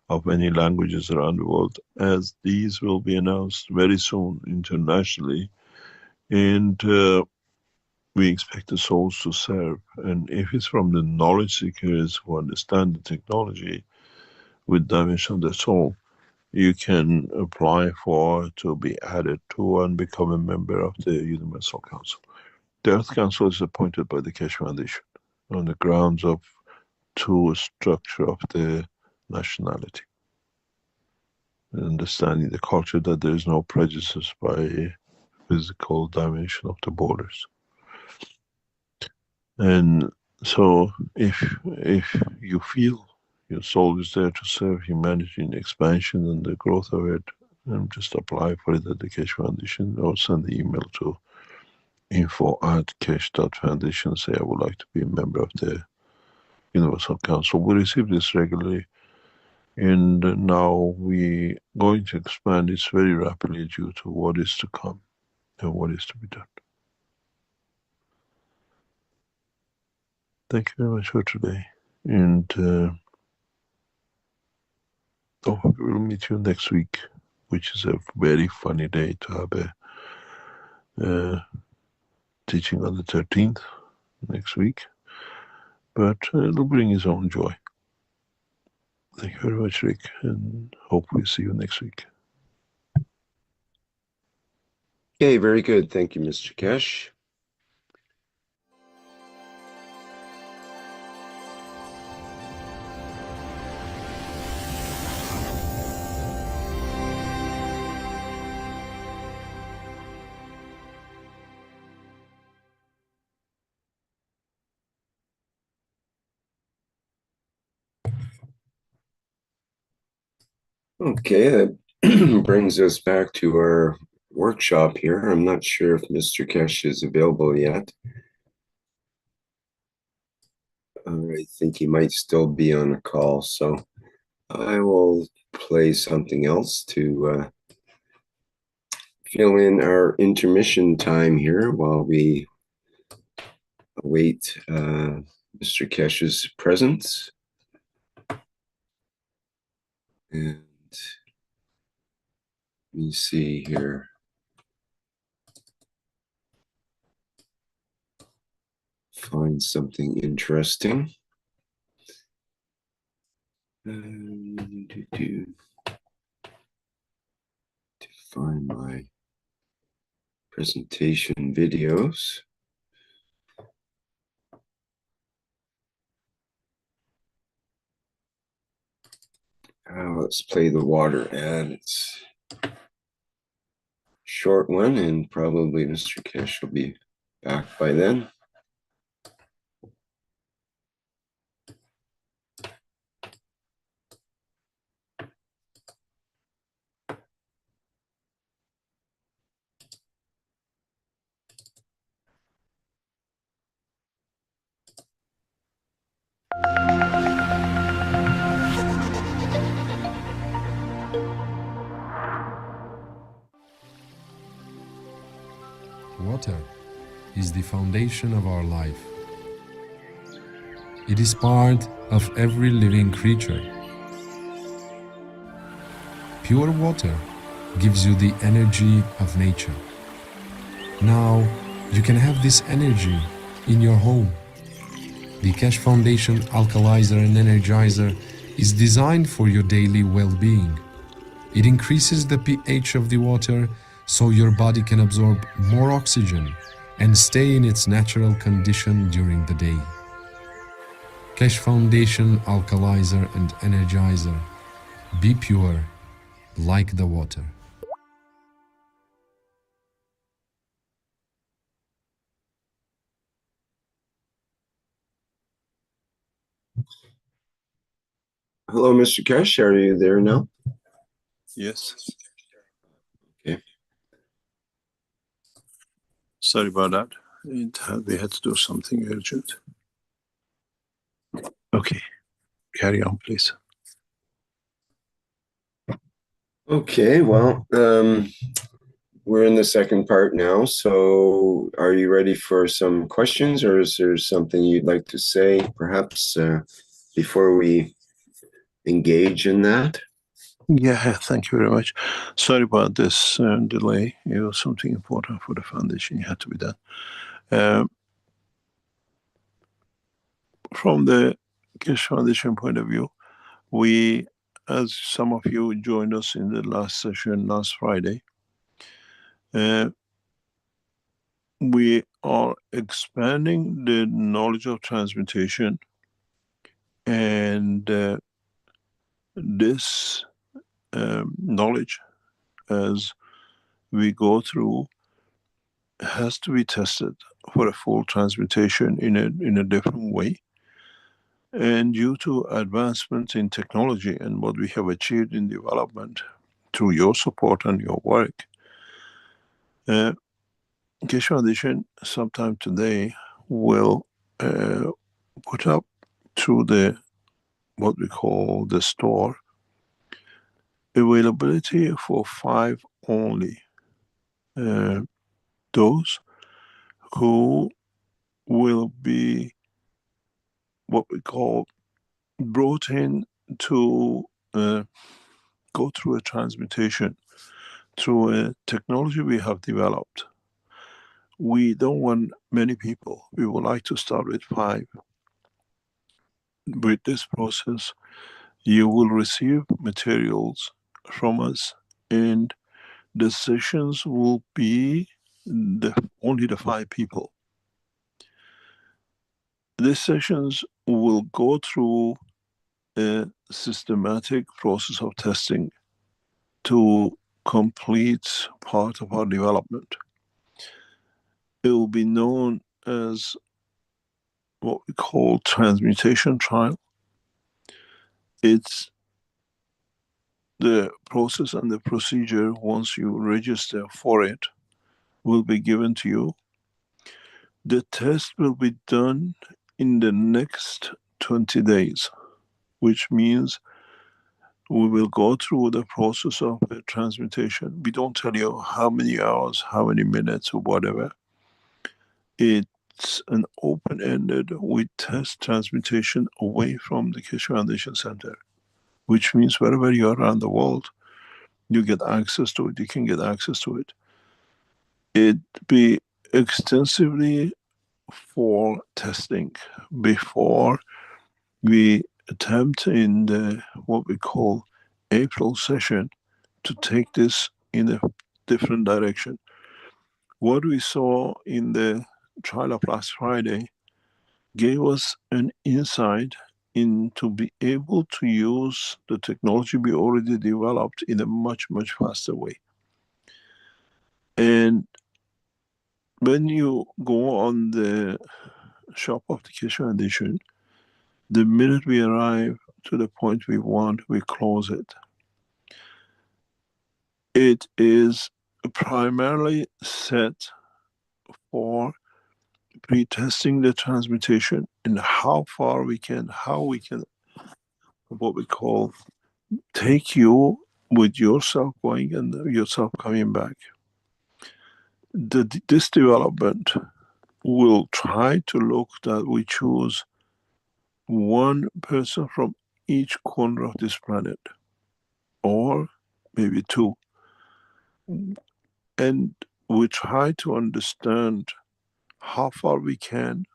of any languages around the world, as these will be announced very soon internationally, and we expect the souls to serve. And if it's from the knowledge seekers who understand the technology with dimension of the soul, you can apply for to be added to and become a member of the Universal Council. The Earth Council is appointed by the Keshe Foundation on the grounds of true structure of the nationality, understanding the culture, that there is no prejudice by physical dimension of the borders. And so if you feel your soul is there to serve humanity in expansion and the growth of it, just apply for it at the Keshe Foundation, or send the email to info@keshe.foundation, say I would like to be a member of the Universal Council. We receive this regularly, and now we going to expand this very rapidly due to what is to come and what is to be done. Thank you very much for today, and we'll meet you next week, which is a very funny day to have a teaching on the 13th next week, but it'll bring its own joy. Thank you very much, Rick, and hope we see you next week. Okay, very good. Thank you, Mr. Keshe. Okay, that brings us back to our workshop here. I'm not sure if Mr. Keshe is available yet. I think he might still be on a call, so I will play something else to fill in our intermission time here while we await Mr. Keshe's presence. And let me see here. Find something interesting. To find my presentation videos. Let's play the water ad. It's a short one, and probably Mr. Keshe will be back by then. the foundation of our life. It is part of every living creature. Pure water gives you the energy of nature. Now, you can have this energy in your home. The Keshe Foundation Alkalizer and Energizer is designed for your daily well-being. It increases the pH of the water so your body can absorb more oxygen and stay in its natural condition during the day. Keshe Foundation Alkalizer and Energizer. Be pure like the water. Hello, Mr. Keshe. Are you there now? Yes. Okay. Sorry about that. We had to do something urgent. Okay, carry on, please. Okay, well, we're in the second part now. So are you ready for some questions, or is there something you'd like to say, perhaps, before we engage in that? Yeah, thank you very much. Sorry about this delay. It was something important for the foundation. It had to be done. From the Keshe Foundation point of view, we, as some of you joined us in the last session last Friday, we are expanding the knowledge of transmutation, and this knowledge, as we go through, has to be tested for a full transmutation in a different way. And due to advancements in technology and what we have achieved in development through your support and your work, Keshe Foundation sometime today will put up through the what we call the store availability for 5 only, those who will be what we call brought in to go through a transmutation through a technology we have developed. We don't want many people. We would like to start with 5. With this process, you will receive materials from us, and the sessions will be only the 5 people. These sessions will go through a systematic process of testing to complete part of our development. It will be known as what we call transmutation trial. It's the process and the procedure, once you register for it, will be given to you. The test will be done in the next 20 days, which means we will go through the process of transmutation. We don't tell you how many hours, how many minutes, or whatever. It's an open-ended, we test transmutation away from the Keshe Foundation Center, which means wherever you are around the world, you get access to it, you can get access to it. It be extensively for testing before we attempt in the what we call April session to take this in a different direction. What we saw in the trial of last Friday gave us an insight into be able to use the technology we already developed in a much, much faster way. And when you go on the shop of the Keshe Foundation, the minute we arrive to the point we want, we close it. It is primarily set for pre-testing the transmutation and how we can what we call take you with yourself going and yourself coming back. This development we'll try to look that we choose one person from each corner of this planet, or maybe two, and we try to understand how far we can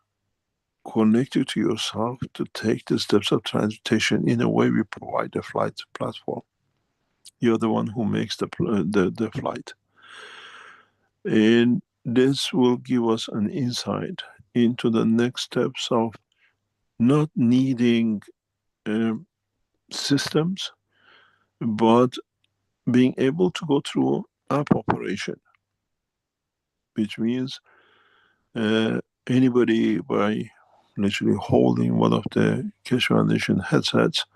connect you to yourself to take the steps of transmutation. In a way, we provide the flight platform. You're the one who makes the flight. And this will give us an insight into the next steps of not needing systems, but being able to go through app operation, which means anybody, by literally holding one of the Keshe Foundation headsets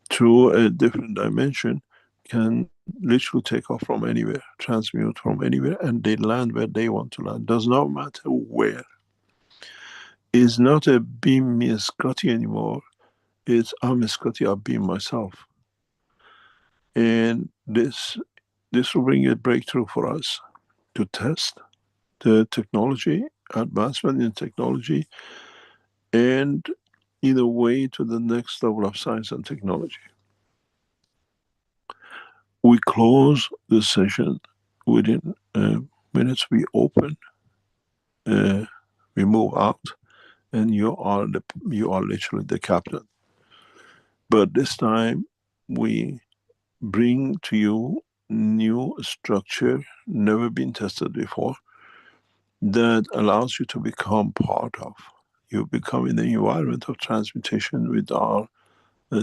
through a different dimension, can literally take off from anywhere, transmute from anywhere, and they land where they want to land. Does not matter where. It's not a beam me Scotty anymore. It's I'm a Scotty, I beam myself. And this will bring a breakthrough for us to test the technology, advancement in technology, and in a way to the next level of science and technology. We close the session within minutes. We open, we move out, and you are literally the captain. But this time we bring to you new structure, never been tested before, that allows you to become part of. You become in the environment of transmutation with our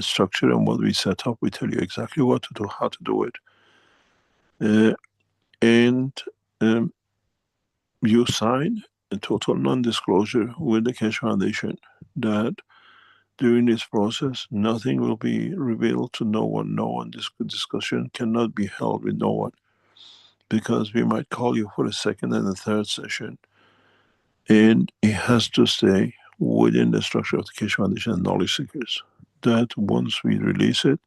structure and what we set up. We tell you exactly what to do, how to do it. And you sign a total non-disclosure with the Keshe Foundation that during this process, nothing will be revealed to no one. No one. This discussion cannot be held with no one, because we might call you for a second and a third session, and it has to stay within the structure of the Keshe Foundation and knowledge seekers. That once we release it,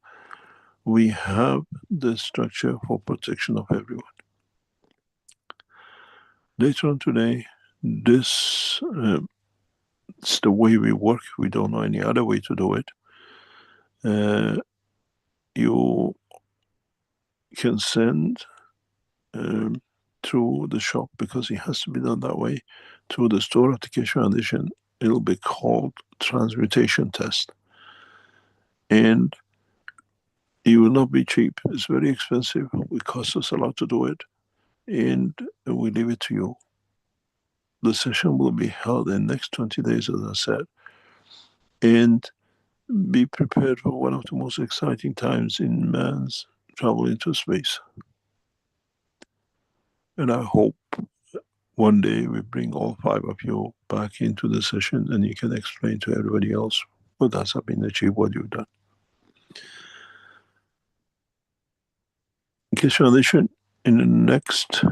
we have the structure for protection of everyone. Later on today, this it's the way we work. We don't know any other way to do it. You can send through the shop, because it has to be done that way, through the store of the Keshe Foundation. It'll be called Transmutation Test. And it will not be cheap. It's very expensive. It costs us a lot to do it. And we leave it to you. The session will be held in the next 20 days, as I said. And be prepared for one of the most exciting times in man's travel into space. And I hope one day we bring all 5 of you back into the session and you can explain to everybody else what has been achieved, what you've done. Keshe Foundation, in the next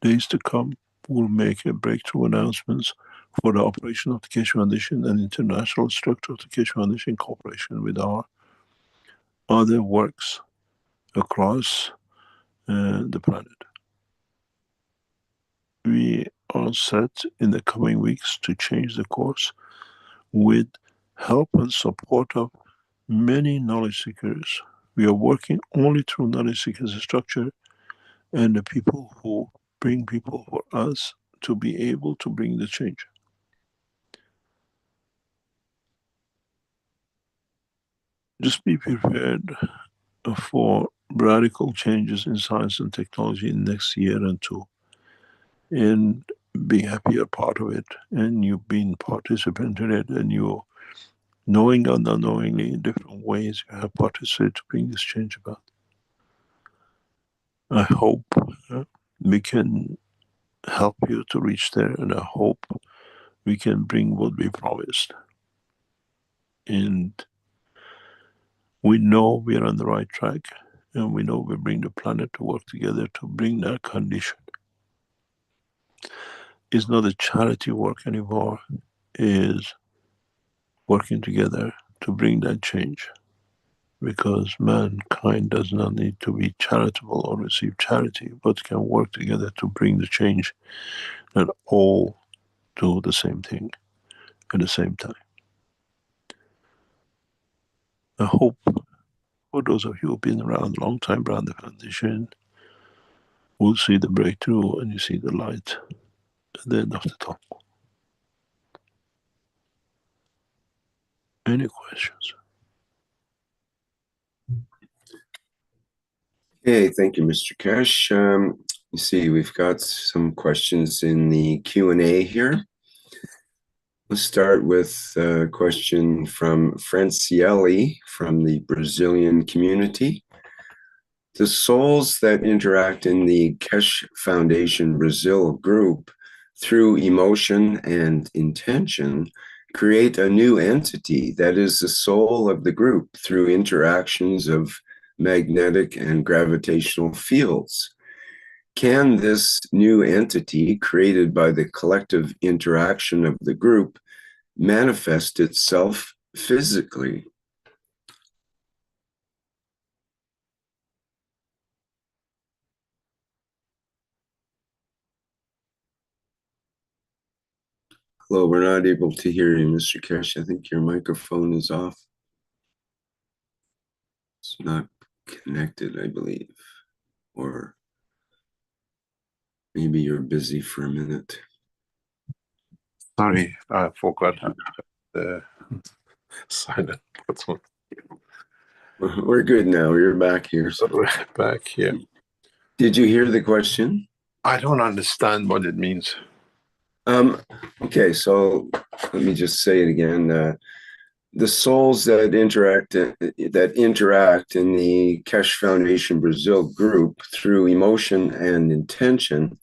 days to come, will make a breakthrough announcements for the operation of the Keshe Foundation and international structure of the Keshe Foundation cooperation with our other works across the planet. We are set in the coming weeks to change the course with help and support of many knowledge seekers. We are working only through knowledge seekers structure and the people who bring people for us to be able to bring the change. Just be prepared for radical changes in science and technology in the next year and two, and be happy you're part of it, and you've been participant in it, and you, knowing or not knowingly, in different ways, you have participated to bring this change about. I hope we can help you to reach there, and I hope we can bring what we promised. And we know we are on the right track, and we know we bring the planet to work together to bring that condition. It's not a charity work anymore. Is working together to bring that change, because mankind does not need to be charitable or receive charity, but can work together to bring the change that all do the same thing at the same time. I hope for those of you who've been around a long time around the foundation will see the breakthrough and you see the light at the end of the tunnel. Any questions? Okay, thank you, Mr. Keshe. You see, we've got some questions in the Q&A here. Let's start with a question from Franciele from the Brazilian community. The souls that interact in the Keshe Foundation Brazil group through emotion and intention create a new entity that is the soul of the group through interactions of magnetic and gravitational fields. Can this new entity created by the collective interaction of the group manifest itself physically? Hello, we're not able to hear you, Mr. Keshe. I think your microphone is off. It's not connected, I believe. Or maybe you're busy for a minute. Sorry, I forgot the silent button. We're good now. You're back here. So. Back here. Did you hear the question? I don't understand what it means. Okay, so let me just say it again. The souls that interact in the Keshe Foundation Brazil group through emotion and intention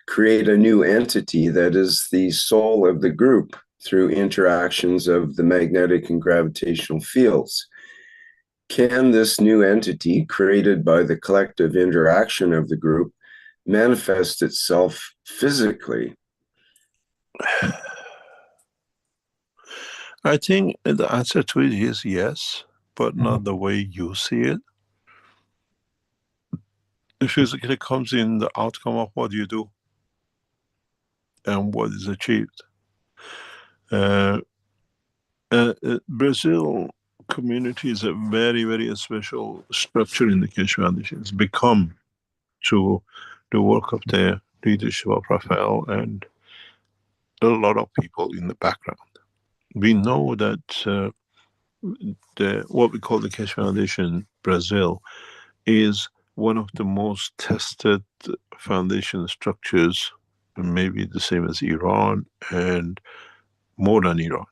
create a new entity that is the soul of the group through interactions of the magnetic and gravitational fields. Can this new entity created by the collective interaction of the group manifest itself physically? I think the answer to it is yes, but not the way you see it. It physically comes in the outcome of what you do and what is achieved. Brazil community is a very, very special structure in the Keshe Foundation. It's become through the work of the leadership of Rafael and a lot of people in the background. We know that what we call the Keshe Foundation Brazil is one of the most tested foundation structures, maybe the same as Iran and more than Iran.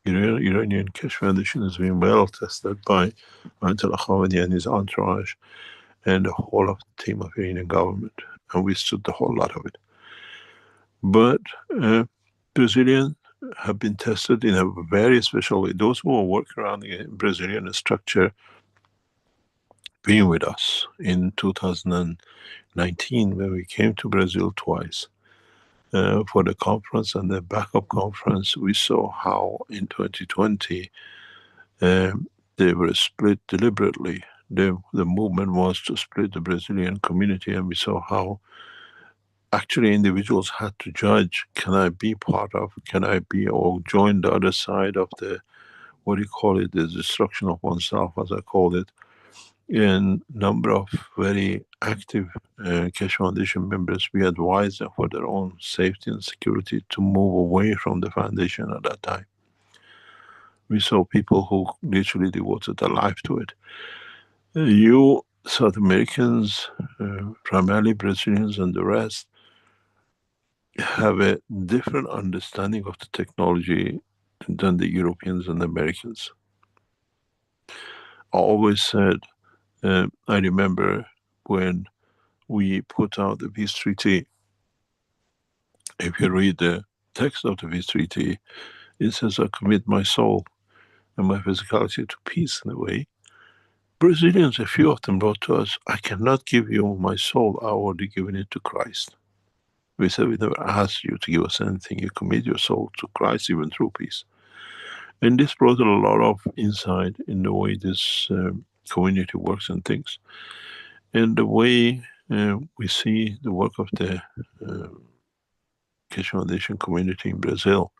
Iranian Keshe Foundation has been well tested by Ayatollah Khamenei and his entourage and the whole of the team of Iranian government, and we stood the whole lot of it. But Brazilians have been tested in a very special way. Those who are working around the Brazilian structure, being with us in 2019 when we came to Brazil twice for the conference and the backup conference, we saw how in 2020 they were split deliberately. The movement was to split the Brazilian community, and we saw how actually individuals had to judge, can I be part of, can I be or join the other side of the, what do you call it, the destruction of oneself, as I called it. And number of very active Keshe Foundation members, we advised them for their own safety and security to move away from the foundation at that time. We saw people who literally devoted their life to it. You South Americans, primarily Brazilians and the rest, have a different understanding of the technology than the Europeans and the Americans. I always said, I remember when we put out the peace treaty, if you read the text of the peace treaty, it says, I commit my soul and my physicality to peace in a way. Brazilians, a few of them wrote to us, I cannot give you my soul, I already given it to Christ. We said, we never asked you to give us anything. You commit your soul to Christ, even through peace. And this brought a lot of insight in the way this community works and things. And the way we see the work of the Keshe Foundation community in Brazil.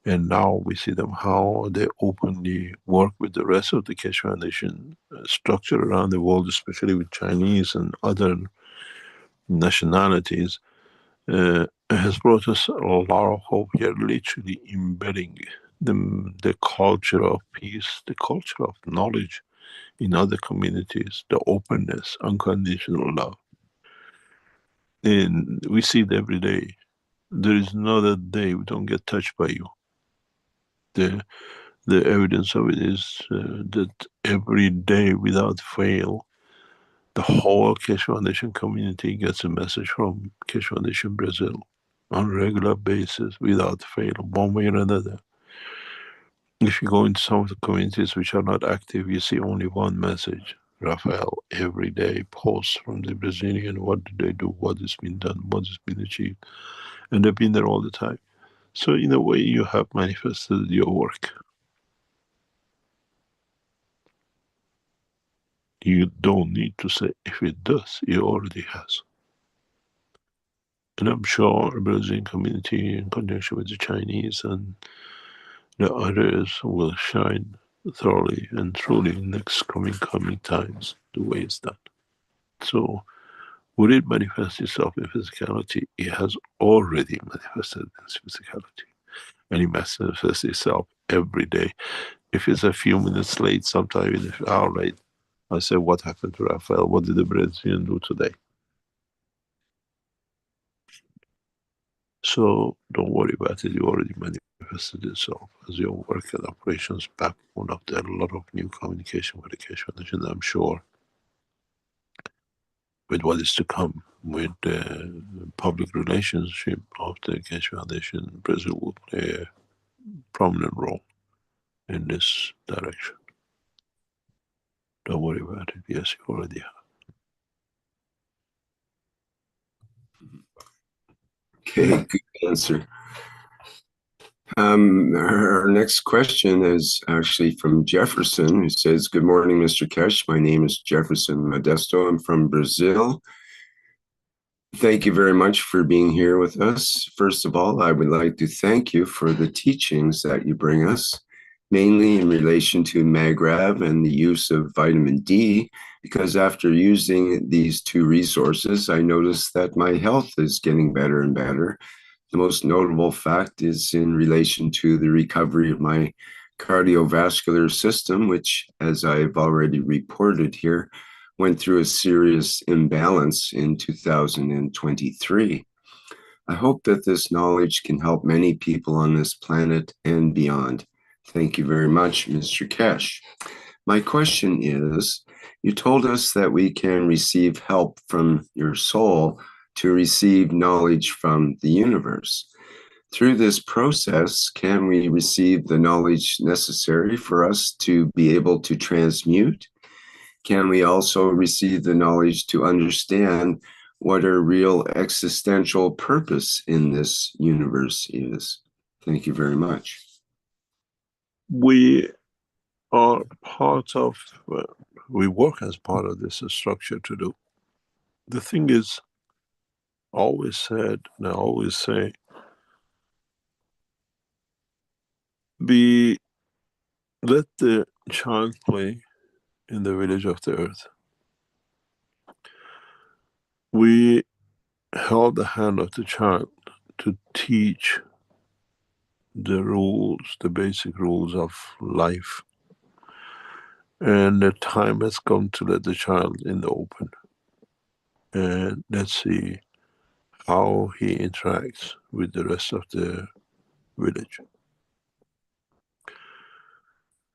And now we see them how they openly work with the rest of the Keshe Foundation structure around the world, especially with Chinese and other nationalities, has brought us a lot of hope. We are literally embedding the culture of peace, the culture of knowledge in other communities, the openness, unconditional love. And we see it every day. There is not a day we don't get touched by you. The evidence of it is that every day without fail, the whole Keshe Foundation community gets a message from Keshe Foundation Brazil on a regular basis without fail, one way or another. If you go into some of the communities which are not active, you see only one message. Rafael every day posts from the Brazilian, what did they do, what has been done, what has been achieved. And they've been there all the time. So in a way, you have manifested your work. You don't need to say if it does, it already has. And I'm sure the Brazilian community, in conjunction with the Chinese and the others, will shine thoroughly and truly in next coming times the way it's done. So would it manifest itself in physicality? It has already manifested in physicality. And it manifests itself every day. If it's a few minutes late, sometime in an hour late, I say, what happened to Rafael? What did the Brazilian do today? So don't worry about it. You already manifested itself as your work and operations backbone of a lot of new communication with the Keshe Foundation. I'm sure with what is to come, with the public relationship of the Keshe Foundation, Brazil will play a prominent role in this direction. Don't worry about it. Yes, you already have. Okay, good answer. Our next question is actually from Jefferson, who says, "Good morning, Mr. Keshe. My name is Jefferson Modesto. I'm from Brazil. Thank you very much for being here with us. First of all, I would like to thank you for the teachings that you bring us, mainly in relation to MAGRAV and the use of vitamin D, because after using these two resources, I noticed that my health is getting better and better. The most notable fact is in relation to the recovery of my cardiovascular system, which, as I've already reported here, went through a serious imbalance in 2023. I hope that this knowledge can help many people on this planet and beyond. Thank you very much, Mr. Keshe. My question is, you told us that we can receive help from your soul to receive knowledge from the universe. Through this process, can we receive the knowledge necessary for us to be able to transmute? Can we also receive the knowledge to understand what our real existential purpose in this universe is? Thank you very much. We are part of, we work as part of this structure to do. The thing is, I always said, and I always say, let the child play in the village of the earth. We held the hand of the child to teach the rules, the basic rules of life. And the time has come to let the child in the open. And let's see how he interacts with the rest of the village.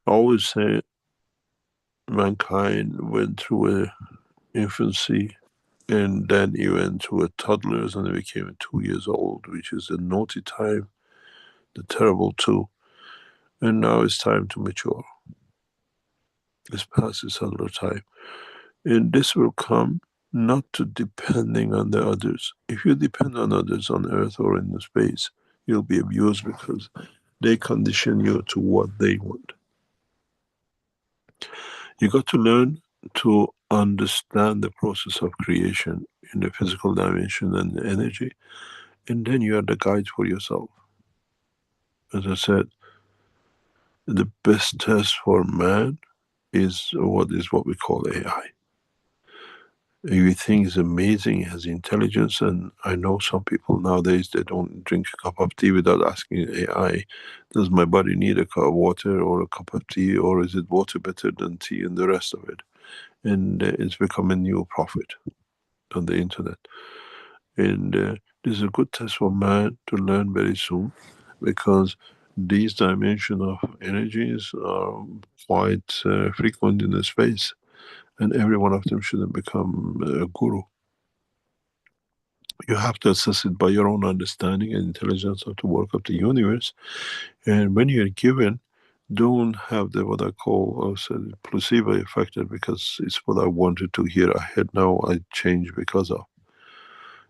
I always say mankind went through a infancy, and then he went through a toddlers, and he became 2 years old, which is a naughty time, the terrible two. And now it's time to mature. It's past the toddler time. And this will come not to depending on the others. If you depend on others on earth or in the space, you'll be abused because they condition you to what they want. You got to learn to understand the process of creation in the physical dimension and the energy, and then you are the guide for yourself. As I said, the best test for man is what we call AI. You think it's amazing, it has intelligence, and I know some people nowadays, they don't drink a cup of tea without asking AI, does my body need a cup of water or a cup of tea, or is it water better than tea, and the rest of it. And it's become a new prophet on the internet. And this is a good test for man to learn very soon, because these dimensions of energies are quite frequent in the space, and every one of them shouldn't become a guru. You have to assess it by your own understanding and intelligence of the work of the universe. And when you're given, don't have the what I call placebo effect, because it's what I wanted to hear ahead, now I change because of.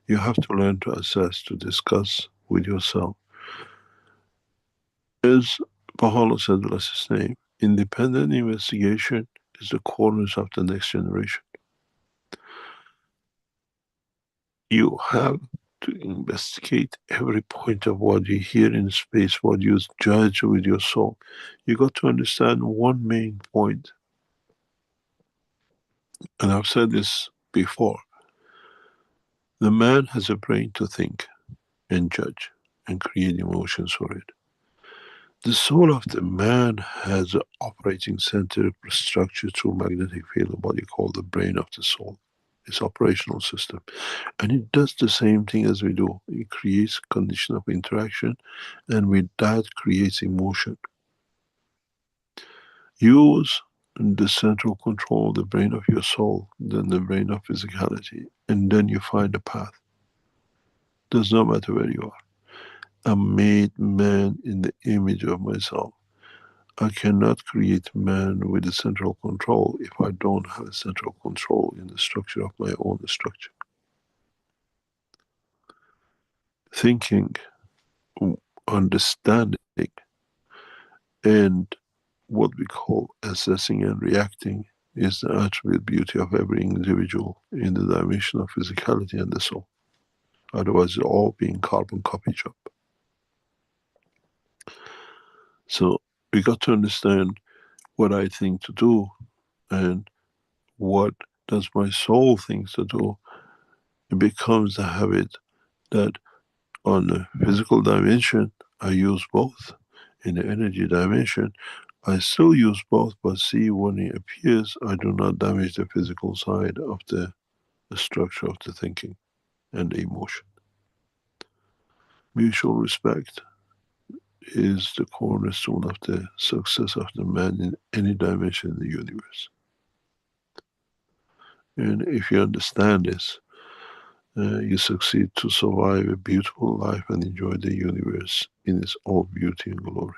You have to learn to assess, to discuss with yourself. As Baha'u'llah said, bless his name, independent investigation is the corners of the next generation. You have to investigate every point of what you hear in space, what you judge with your soul. You got to understand one main point, and I've said this before. The man has a brain to think and judge and create emotions for it. The soul of the man has an operating center structure through magnetic field, what you call the brain of the soul. Its operational system. And it does the same thing as we do. It creates condition of interaction, and with that creates emotion. Use the central control, the brain of your soul, then the brain of physicality, and then you find a path. Does not matter where you are. I made man in the image of myself. I cannot create man with a central control if I don't have a central control in the structure of my own structure. Thinking, understanding, and what we call assessing and reacting is the attribute beauty of every individual in the dimension of physicality and the soul. Otherwise, it's all being carbon copy job. So we got to understand what I think to do and what does my soul think to do. It becomes a habit that on the physical dimension, I use both. In the energy dimension, I still use both, but see, when it appears, I do not damage the physical side of the structure of the thinking and the emotion. Mutual respect is the cornerstone of the success of the man in any dimension in the universe. And if you understand this, you succeed to survive a beautiful life and enjoy the universe in its all beauty and glory.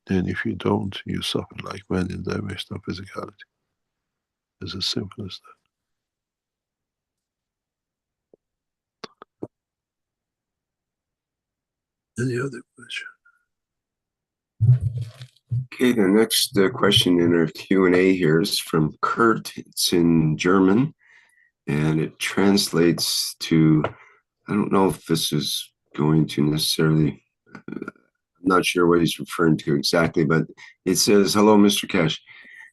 And if you don't, you suffer like man in the dimension of physicality. It's as simple as that. Any other question? Okay, the next question in our Q&A here is from Kurt. It's in German, and it translates to, I don't know if this is going to necessarily, I'm not sure what he's referring to exactly, but it says, hello, Mr. Keshe.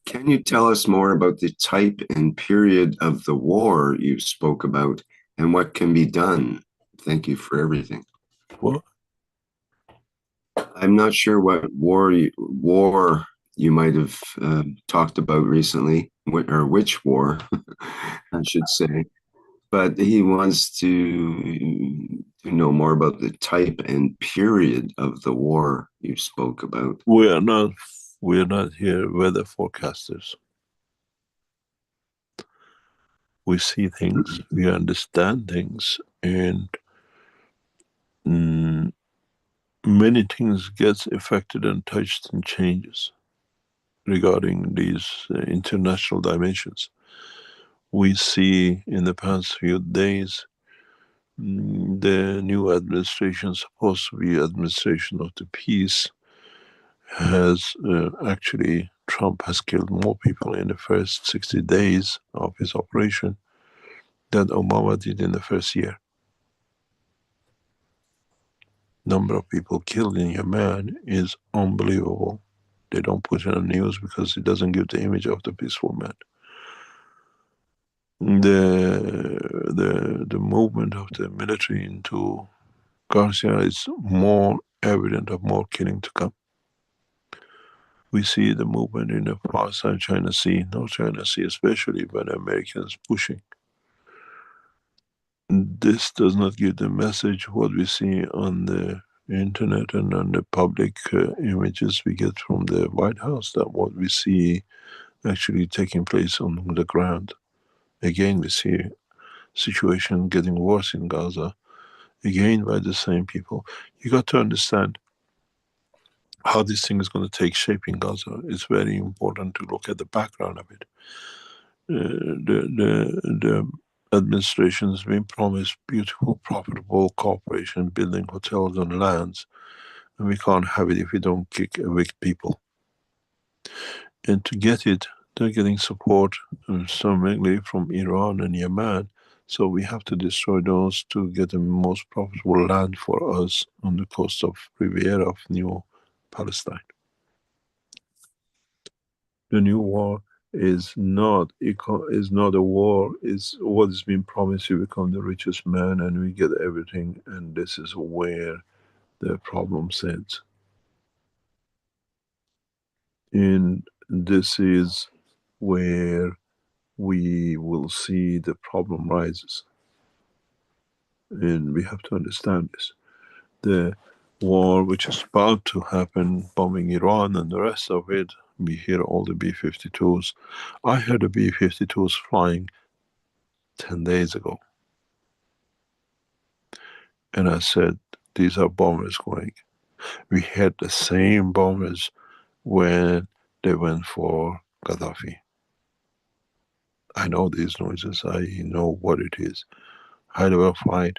Can you tell us more about the type and period of the war you spoke about and what can be done? Thank you for everything. What? I'm not sure what war you might have talked about recently, or which war, I should say. But he wants to know more about the type and period of the war you spoke about. We are not here weather forecasters. We see things, we understand things, and many things gets affected and touched and changes regarding these international dimensions. We see in the past few days the new administration, supposed to be administration of the peace, has actually, Trump has killed more people in the first 60 days of his operation than Obama did in the first year. number of people killed in Yemen is unbelievable. They don't put it on the news because it doesn't give the image of the peaceful man. The movement of the military into Garcia is more evident of more killing to come. We see the movement in the far side China Sea, North China Sea, especially when the Americans pushing. This does not give the message what we see on the internet and on the public images we get from the White House, that what we see actually taking place on the ground. Again, we see situation getting worse in Gaza, again by the same people. You got to understand how this thing is going to take shape in Gaza. It's very important to look at the background of it. The administration has been promised beautiful, profitable cooperation, building hotels on lands, and we can't have it if we don't evict people. And to get it, they're getting support mainly from Iran and Yemen. So we have to destroy those to get the most profitable land for us on the coast of Riviera of New Palestine. The new war is not a war. Is what has been promised. You become the richest man and we get everything, and this is where the problem sits. And this is where we will see the problem rises. And we have to understand this. The war which is about to happen, bombing Iran and the rest of it, we hear all the B-52s. I heard the B-52s flying 10 days ago. And I said, these are bombers going. We had the same bombers when they went for Gaddafi. I know these noises, I know what it is. High level flight,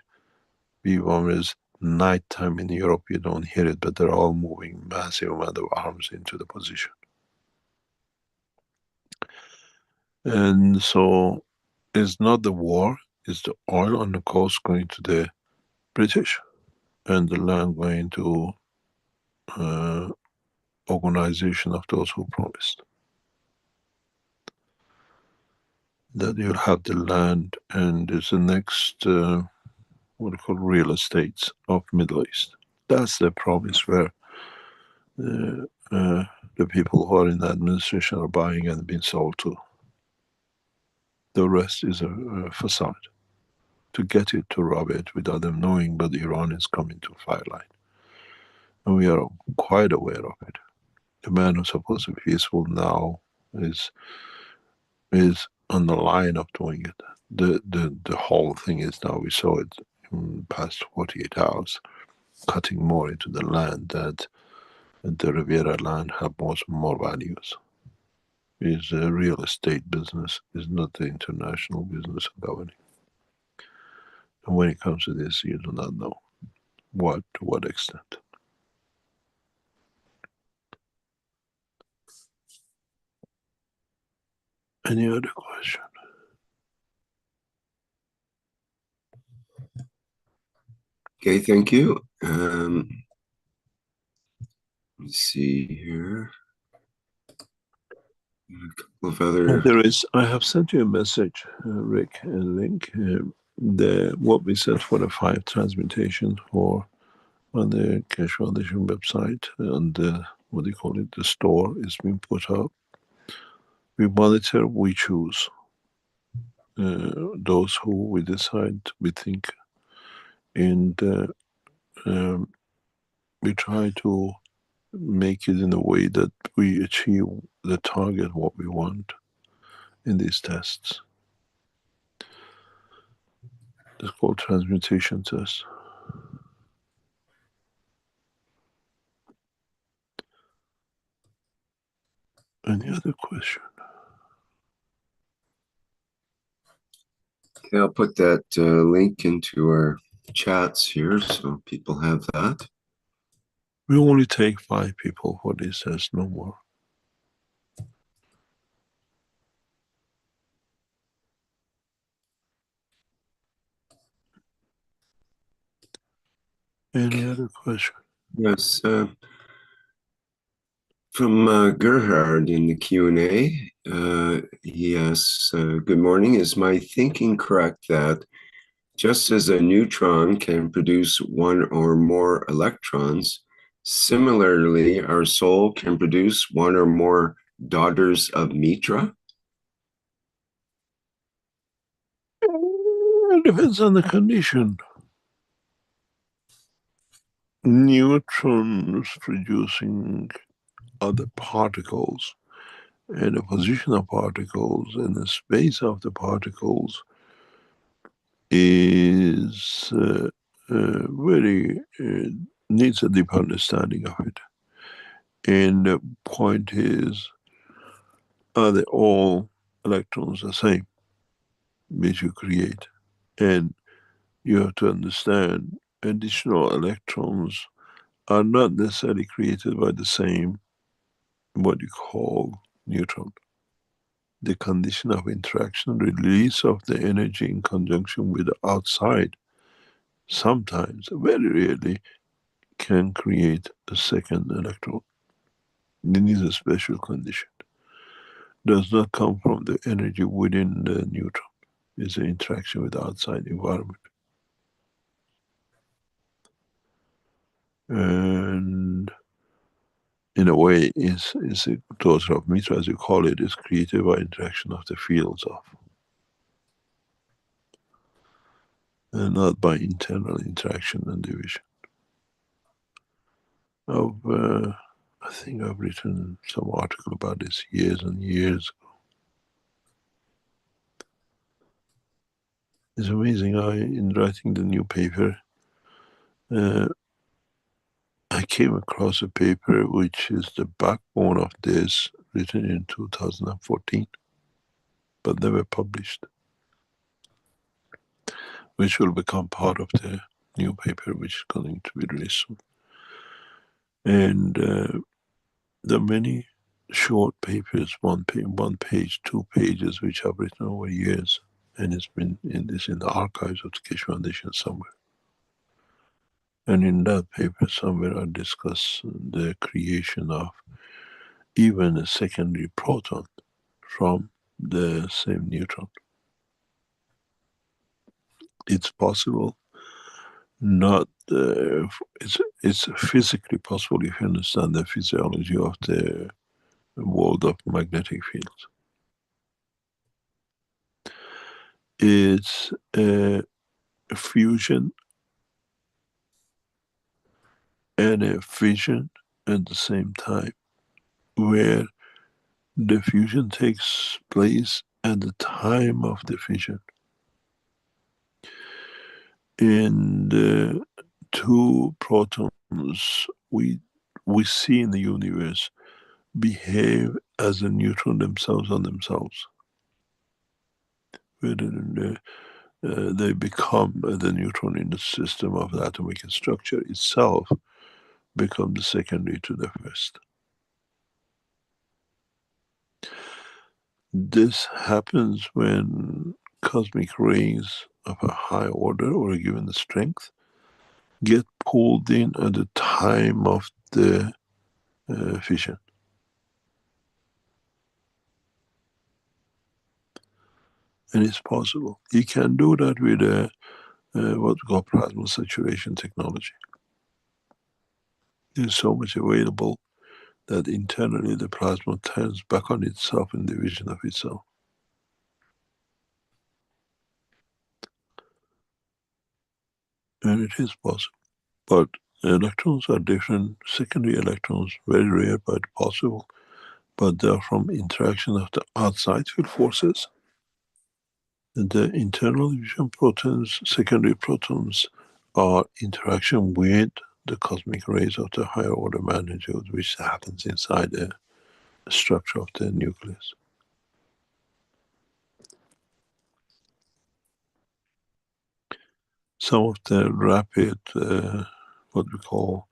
B-bombers, nighttime in Europe, you don't hear it, but they're all moving massive amount of arms into the position. And so it's not the war, it's the oil on the coast going to the British and the land going to organization of those who promised. That you'll have the land and it's the next, what we call real estates of Middle East. That's the promise where the people who are in the administration are buying and being sold to. The rest is a facade. To get it, to rob it without them knowing, but Iran is coming to firelight. And we are quite aware of it. The man who's supposed to be peaceful now is on the line of doing it. The whole thing is now, we saw it in the past 48 hours, cutting more into the land that the Riviera land have more values. Is a real estate business, is not the international business of governing. And when it comes to this, you do not know to what extent. Any other question? Okay, thank you. Let's see here. A couple of other. There is. I have sent you a message, Rick, a link. What we said for the 5 transmutation for on the Keshe Foundation website, and what do you call it? The store is being put up. We monitor. We choose those who we decide we think, and we try to make it in a way that we achieve the target what we want in these tests. It's called transmutation test. Any other question? Okay, I'll put that link into our chats here so people have that. We only take 5 people for this test, no more. Any other question? Yes. From Gerhard in the Q&A, he asks, good morning. Is my thinking correct that just as a neutron can produce one or more electrons, similarly, our soul can produce one or more daughters of Mitra? It depends on the condition. Neutrons producing other particles, and the position of particles and the space of the particles is very needs a deep understanding of it. And the point is, are they all electrons the same, which you create? And you have to understand additional electrons are not necessarily created by the same, what you call, neutron. The condition of interaction, release of the energy in conjunction with the outside, sometimes, very rarely, can create a second electron. It needs a special condition. Does not come from the energy within the neutron. It's an interaction with the outside environment. And in a way, is a daughter of Mitra, as you call it, is created by interaction of the fields of, and not by internal interaction and division. I think I've written some article about this years and years ago. It's amazing. In writing the new paper, I came across a paper which is the backbone of this, written in 2014, but never published, which will become part of the new paper, which is going to be released soon. And there are many short papers, one page, 2 pages, which I've written over years, and it's been in the archives of the Keshe Foundation somewhere. And in that paper somewhere I discuss the creation of even a secondary proton from the same neutron. It's possible, not it's physically possible if you understand the physiology of the world of magnetic fields. It's a fusion and a fission at the same time, where the fusion takes place at the time of the fission. And the 2 protons we see in the universe behave as a neutron themselves on themselves. They become the neutron in the system of the atomic structure itself, become the secondary to the first. This happens when cosmic rays of a high order or a given strength get pulled in at the time of the fission. And it's possible. You can do that with what we call plasma saturation technology. There's so much available that internally the plasma turns back on itself in division of itself. And it is possible. But electrons are different. Secondary electrons, very rare but possible. But they're from interaction of the outside field forces. And the internal division protons, secondary protons, are interaction with the cosmic rays of the higher order magnitude, which happens inside the structure of the nucleus. Some of the rapid, what we call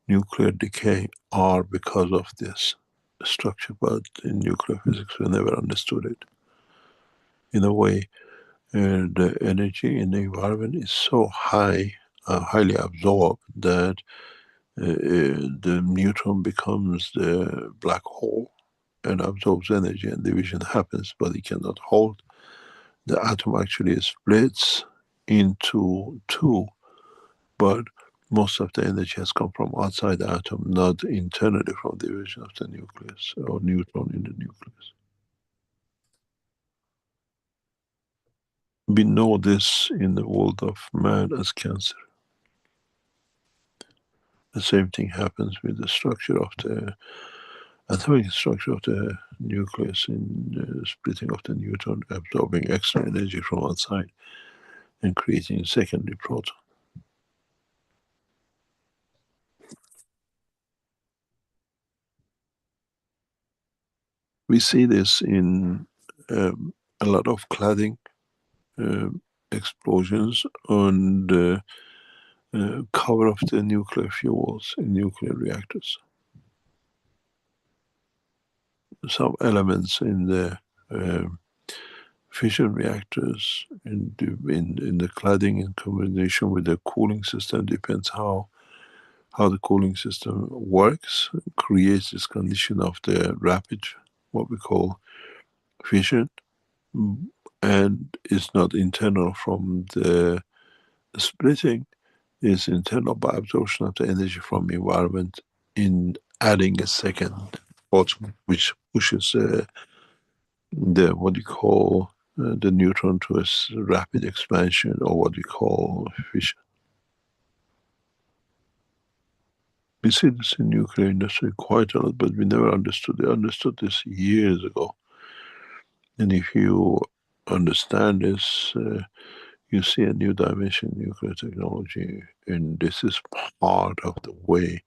nuclear decay, are because of this structure, but in nuclear physics we never understood it. In a way, the energy in the environment is so high highly absorbed that the neutron becomes the black hole and absorbs energy and division happens, but it cannot hold. The atom actually splits into two, but most of the energy has come from outside the atom, not internally from division of the nucleus or neutron in the nucleus. We know this in the world of man as cancer. The same thing happens with the structure of the atomic structure of the nucleus in the splitting of the neutron, absorbing extra energy from outside and creating a secondary proton. We see this in a lot of cladding explosions on the cover of the nuclear fuels in nuclear reactors. Some elements in the fission reactors in the cladding in combination with the cooling system, depends how the cooling system works, creates this condition of the rapid, what we call fission, and is not internal from the splitting, is internal by absorption of the energy from the environment in adding a second photon, which pushes the what you call the neutron to a rapid expansion, or what we call fission. We see this in nuclear industry quite a lot, but we never understood it. I understood this years ago. And if you understand this, you see a new dimension in nuclear technology, and this is part of the way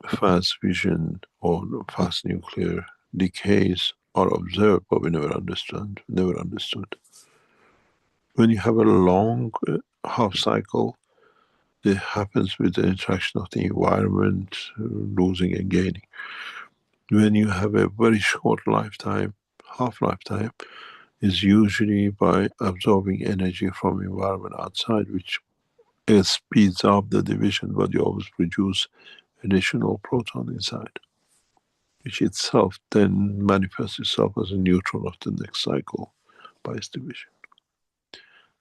fast fission or fast nuclear decays are observed, but we never understood. When you have a long half cycle, it happens with the interaction of the environment, losing and gaining. When you have a very short lifetime, half-lifetime, is usually by absorbing energy from environment outside, which speeds up the division, but you always produce additional proton inside, which itself then manifests itself as a neutron of the next cycle by its division.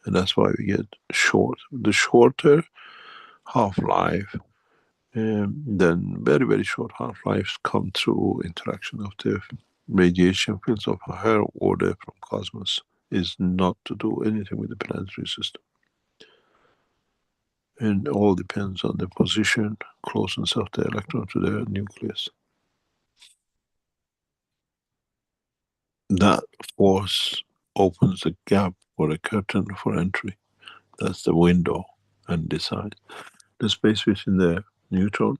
And that's why we get short. The shorter half-life, then very, very short half-lives come through interaction of the radiation fields of a higher order from cosmos, is not to do anything with the planetary system. And all depends on the position, closeness of the electron to the nucleus. That force opens the gap or a curtain for entry. That's the window, and decides the space between the neutron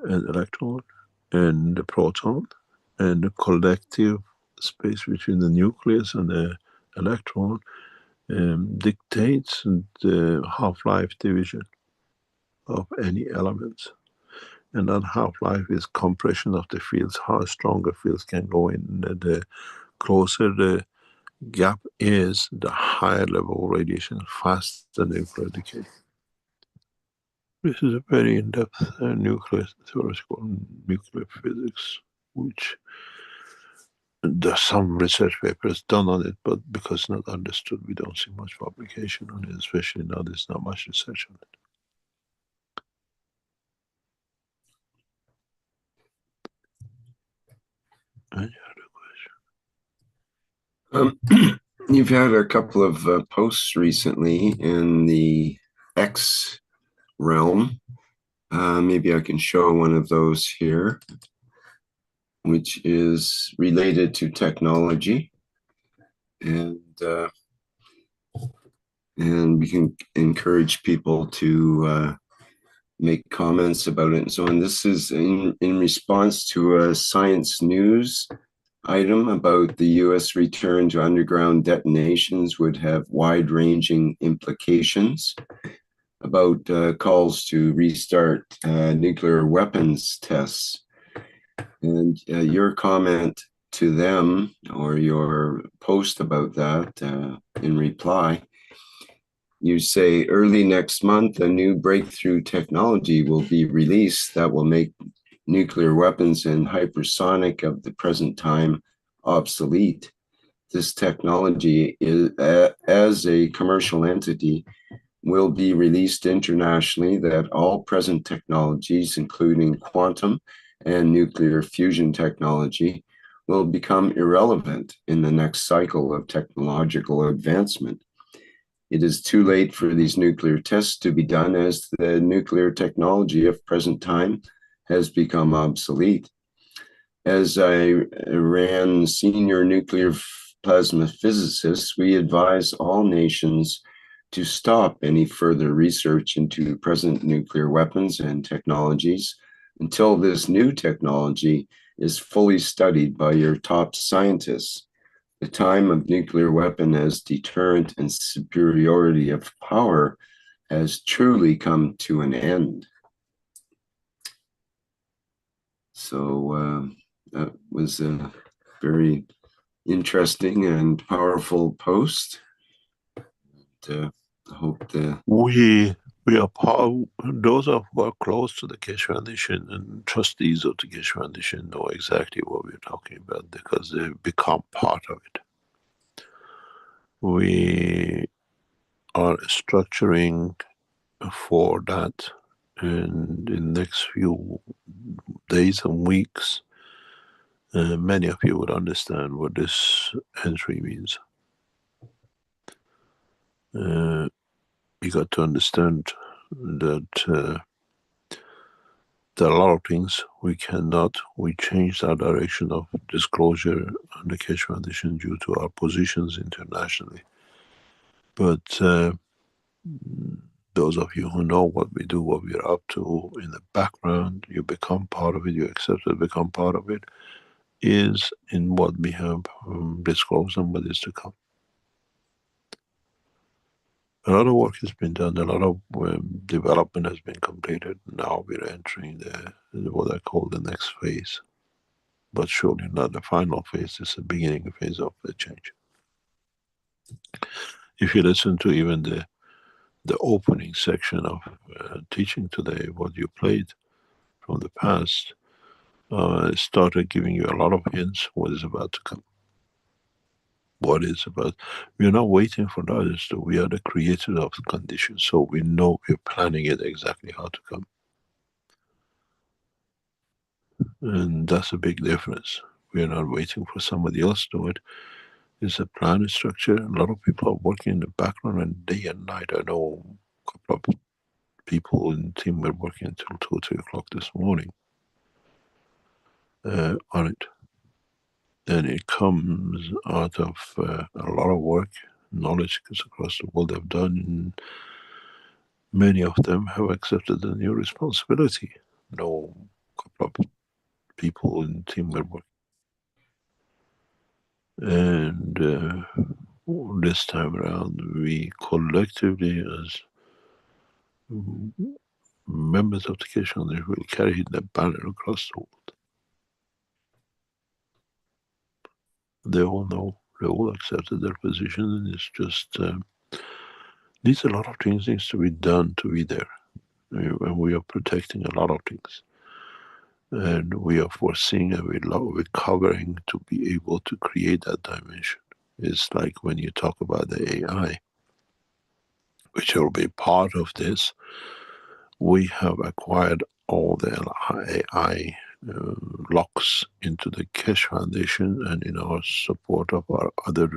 and electron and the proton, and the collective space between the nucleus and the electron dictates the half-life division of any elements. And that half-life is compression of the fields, how stronger fields can go in. The closer the gap is, the higher level of radiation, faster nuclear decay. This is a very in-depth nuclear theoretical nuclear physics, which there's some research papers done on it, but because not understood, we don't see much publication on it, especially now there's not much research on it. Any other question? You've had a couple of posts recently in the X realm. Maybe I can show one of those here, which is related to technology, and we can encourage people to make comments about it and so on. This is in response to a Science News item about the US return to underground detonations would have wide-ranging implications, about calls to restart nuclear weapons tests. And your comment to them, or your post about that in reply, You say early next month, a new breakthrough technology will be released that will make nuclear weapons and hypersonic of the present time obsolete. This technology is, as a commercial entity, will be released internationally that all present technologies, including quantum and nuclear fusion technology, will become irrelevant in the next cycle of technological advancement. It is too late for these nuclear tests to be done as the nuclear technology of present time has become obsolete. As Iran senior nuclear plasma physicist, we advise all nations to stop any further research into present nuclear weapons and technologies until this new technology is fully studied by your top scientists. The time of nuclear weapon as deterrent and superiority of power has truly come to an end. So that was a very interesting and powerful post. I hope we are part, those who are close to the Keshe Foundation and trustees of the Keshe Foundation know exactly what we're talking about because they've become part of it. We are structuring for that, and in the next few days and weeks, many of you would understand what this entry means. You got to understand that there are a lot of things we changed our direction of disclosure on the Keshe Foundation due to our positions internationally. But those of you who know what we do, what we're up to in the background, you become part of it, you accept it, become part of it, is in what we have disclosed and what is to come. A lot of work has been done, a lot of development has been completed. Now we're entering what I call the next phase. But surely not the final phase, it's the beginning phase of the change. If you listen to even the opening section of teaching today, what you played from the past, started giving you a lot of hints what is about to come. What is about, we're not waiting for others, we are the creators of the conditions, so we know we're planning it exactly how to come. And that's a big difference. We're not waiting for somebody else to do it. It's a plan, a structure. A lot of people are working in the background and day and night. I know a couple of people in the team were working until 2 or 3 o'clock this morning on it. And it comes out of a lot of work, knowledge across the world have done. And many of them have accepted the new responsibility. I know a couple of people in the team were working. And this time around, we collectively, as members of the Keshe Foundation, will carry the banner across the world. They all know, they all accepted their position, and it's just needs a lot of things needs to be done to be there. And we are protecting a lot of things. And we are foreseeing and we're covering to be able to create that dimension. It's like when you talk about the AI, which will be part of this, we have acquired all the AI locks into the Keshe Foundation and in our support of our other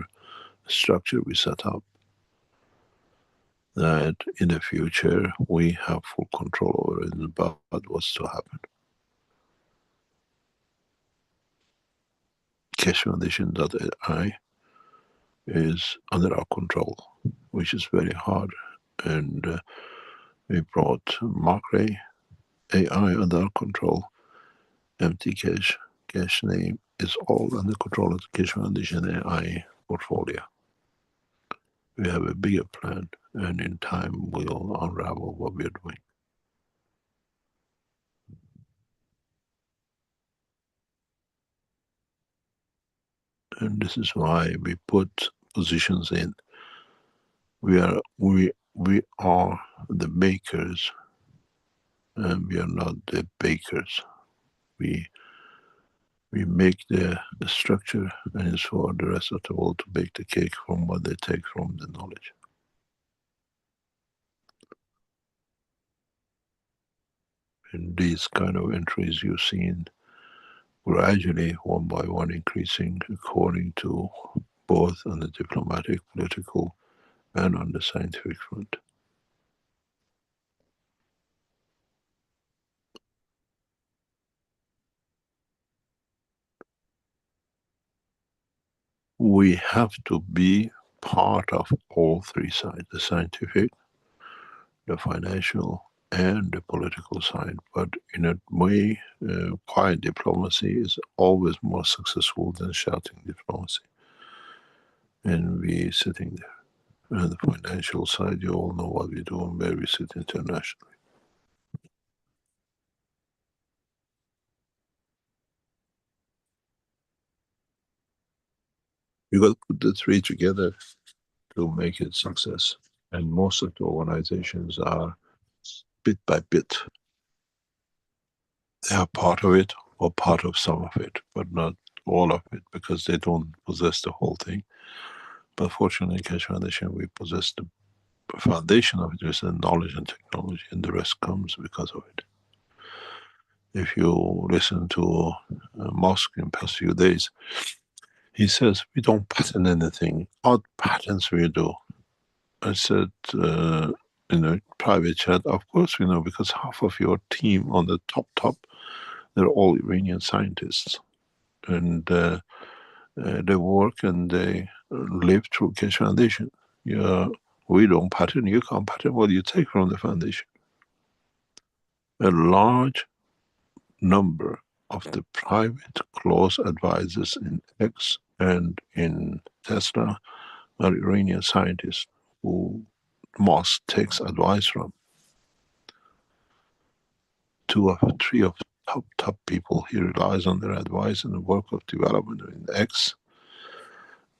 structure we set up, that in the future we have full control over it about what's to happen. Keshe Foundation.ai is under our control, which is very hard. And we brought Mark Ray AI under our control. Empty cache name is all under control of the Keshe Foundation AI portfolio. We have a bigger plan, and in time we'll unravel what we're doing. And this is why we put positions in. We we are the bakers and we are not the bakers. We make the structure, and it's for the rest of the world to bake the cake from what they take from the knowledge. And these kind of entries you've seen gradually, one by one, increasing according to both on the diplomatic, political, and on the scientific front. We have to be part of all three sides, the scientific, the financial, and the political side. But in a way, quiet diplomacy is always more successful than shouting diplomacy. And we sitting there. And the financial side, you all know what we do and where we sit internationally. You got to put the three together to make it success. And most of the organizations are bit by bit. They are part of it or part of some of it, but not all of it, because they don't possess the whole thing. But fortunately, in Keshe Foundation, we possess the foundation of it, is the knowledge and technology, and the rest comes because of it. If you listen to Musk in the past few days, he says, we don't patent anything. Odd patents we do. I said, in a private chat, of course we know, because half of your team on the top, they're all Iranian scientists. And they work and they live through Keshe Foundation. We don't patent, you can't patent what you take from the foundation. A large number of the private close advisors in X and in Tesla are Iranian scientists who Musk takes advice from. 2 of 3 of top people he relies on their advice in the work of development in X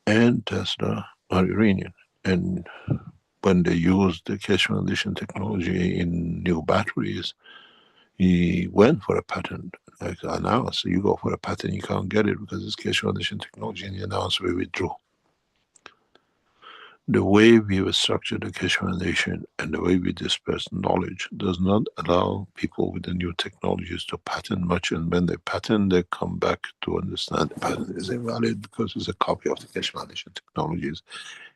and Tesla are Iranian. And when they use the Keshe Foundation technology in new batteries, he went for a patent. Like announced, you go for a patent, you can't get it because it's Keshe Foundation technology, and he announced we withdrew. The way we have structured the Keshe Foundation and the way we disperse knowledge does not allow people with the new technologies to patent much, and when they patent, they come back to understand the patent is invalid because it's a copy of the Keshe Foundation technologies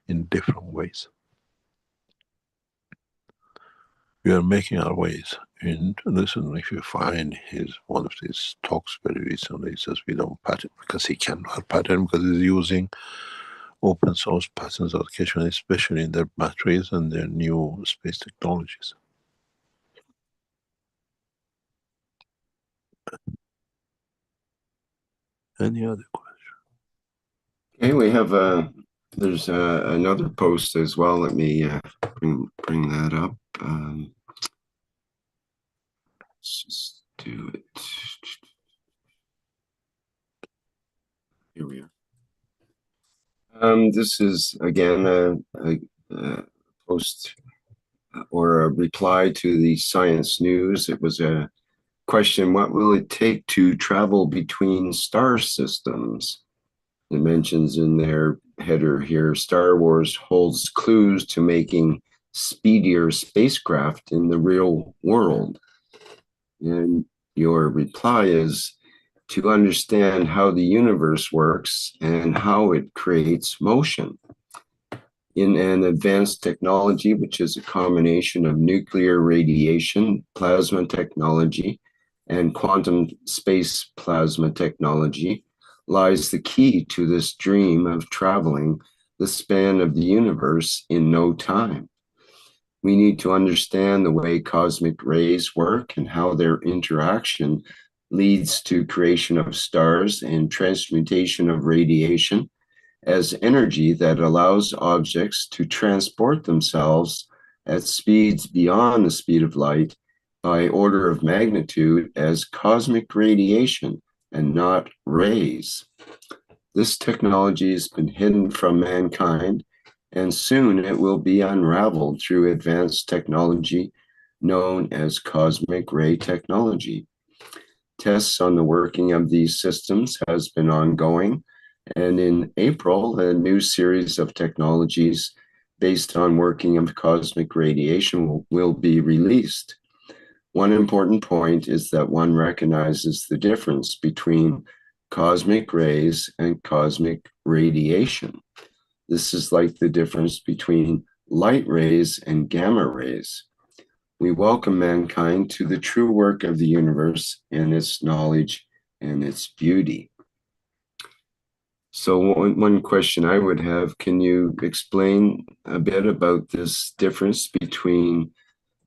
in different ways. We are making our ways. And listen, if you find one of his talks very recently, he says we don't patent because he cannot patent because he's using open source patents of Keshe Foundation, especially in their batteries and their new space technologies. Any other question? Okay, we have there's another post as well. Let me bring that up. Let's just do it. Here we are. This is again a post or a reply to the Science News. It was a question: what will it take to travel between star systems? It mentions in their header here, Star Wars holds clues to making speedier spacecraft in the real world. And your reply is to understand how the universe works and how it creates motion. In an advanced technology, which is a combination of nuclear radiation, plasma technology, and quantum space plasma technology, lies the key to this dream of traveling the span of the universe in no time. We need to understand the way cosmic rays work and how their interaction leads to creation of stars and transmutation of radiation as energy that allows objects to transport themselves at speeds beyond the speed of light by order of magnitude as cosmic radiation and not rays. This technology has been hidden from mankind and soon it will be unraveled through advanced technology known as cosmic ray technology. Tests on the working of these systems has been ongoing, and in April, a new series of technologies based on working of cosmic radiation will be released. One important point is that one recognizes the difference between cosmic rays and cosmic radiation. This is like the difference between light rays and gamma rays. We welcome mankind to the true work of the universe and its knowledge and its beauty. So one question I would have, can you explain a bit about this difference between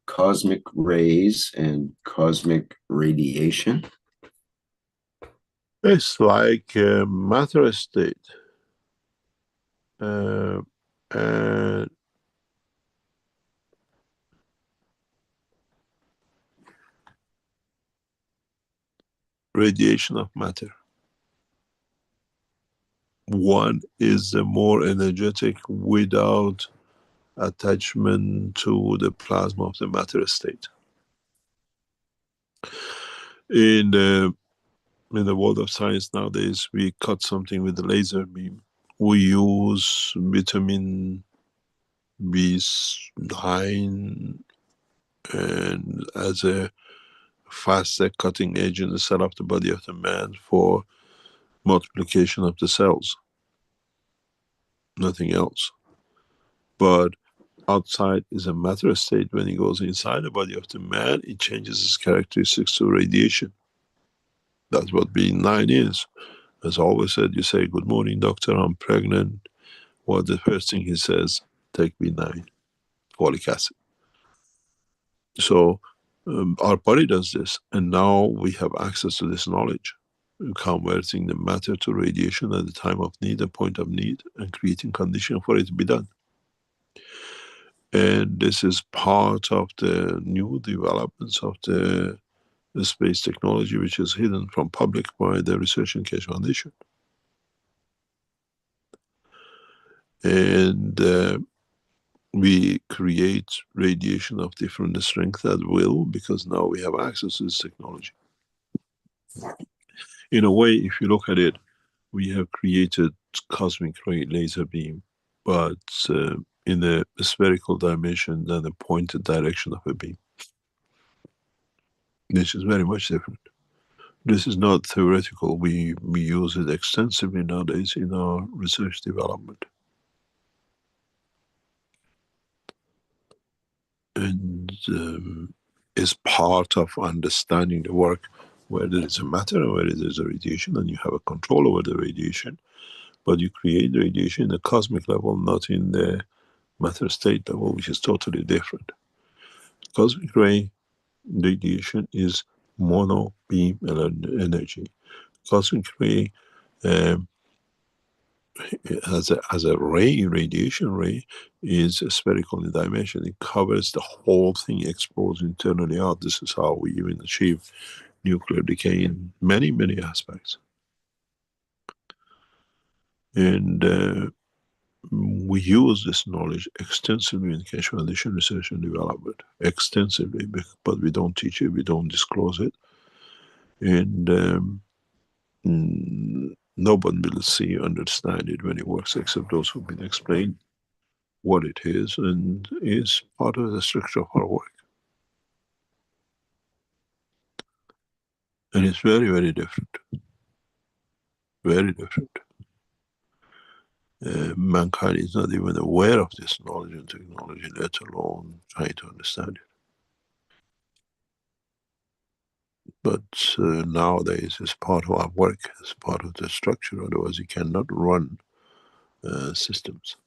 cosmic rays and cosmic radiation? It's like matter state. And radiation of matter. One is the more energetic without attachment to the plasma of the matter state. In the world of science nowadays, we cut something with a laser beam. We use vitamin B9 and as a faster cutting edge in the cell of the body of the man for multiplication of the cells. Nothing else. But outside is a matter state. When it goes inside the body of the man, it changes its characteristics to radiation. That's what B9 is. As I always said, you say, "Good morning, doctor, I'm pregnant." Well, the first thing he says, take B9, folic acid. So our body does this, and now we have access to this knowledge, converting the matter to radiation at the time of need, the point of need, and creating condition for it to be done. And this is part of the new developments of the space technology, which is hidden from public by the research in Keshe Foundation. And we create radiation of different strength at will, because now we have access to this technology. In a way, if you look at it, we have created cosmic ray laser beam, but in a spherical dimension than the pointed direction of a beam. This is very much different. This is not theoretical. We use it extensively nowadays in our research development. And is part of understanding the work, whether it's a matter or whether there's a radiation, and you have a control over the radiation, but you create radiation in the cosmic level, not in the matter state level, which is totally different. Cosmic ray radiation is mono beam energy. Cosmic ray as a ray, radiation ray, is spherical in dimension. It covers the whole thing, exposed internally out. This is how we even achieve nuclear decay in many, many aspects. And we use this knowledge extensively in Keshe Foundation research and development, extensively, but we don't teach it, we don't disclose it. And no one will see, understand it when it works, except those who've been explained what it is, and is part of the structure of our work. And it's very, very different. Very different. Mankind is not even aware of this knowledge and technology, let alone trying to understand it. But nowadays it's part of our work, it's part of the structure, otherwise you cannot run systems.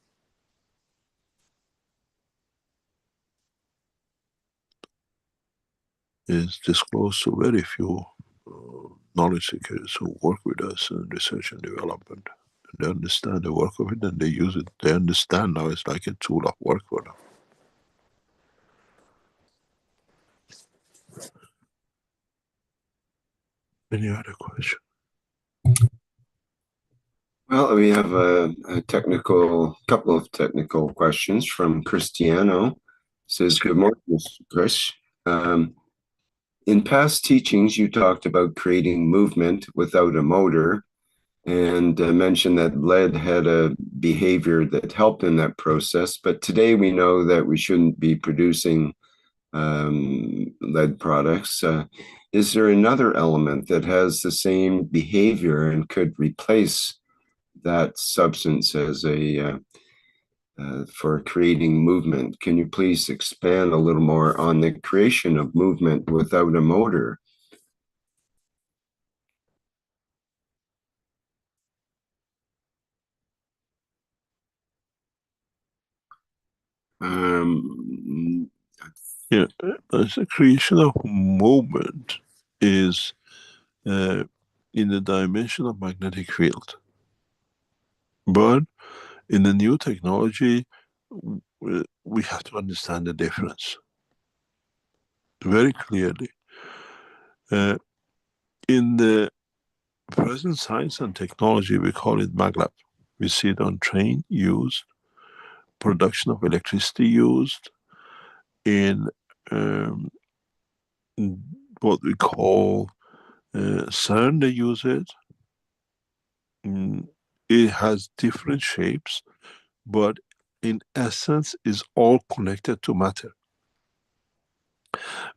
It's disclosed to very few knowledge seekers who work with us in research and development. They understand the work of it and they use it. They understand now it's like a tool of work for them. Any other question? Well, we have a couple of technical questions from Cristiano. Says, good morning, Mr. Chris. In past teachings, you talked about creating movement without a motor and mentioned that lead had a behavior that helped in that process. But today we know that we shouldn't be producing lead products. Is there another element that has the same behavior and could replace that substance as a for creating movement? Can you please expand a little more on the creation of movement without a motor? Yeah, the creation of movement is in the dimension of magnetic field. But in the new technology, we have to understand the difference very clearly. In the present science and technology, we call it maglab. We see it on train used, production of electricity used, in what we call CERN, they use it. It has different shapes, but in essence is all connected to matter.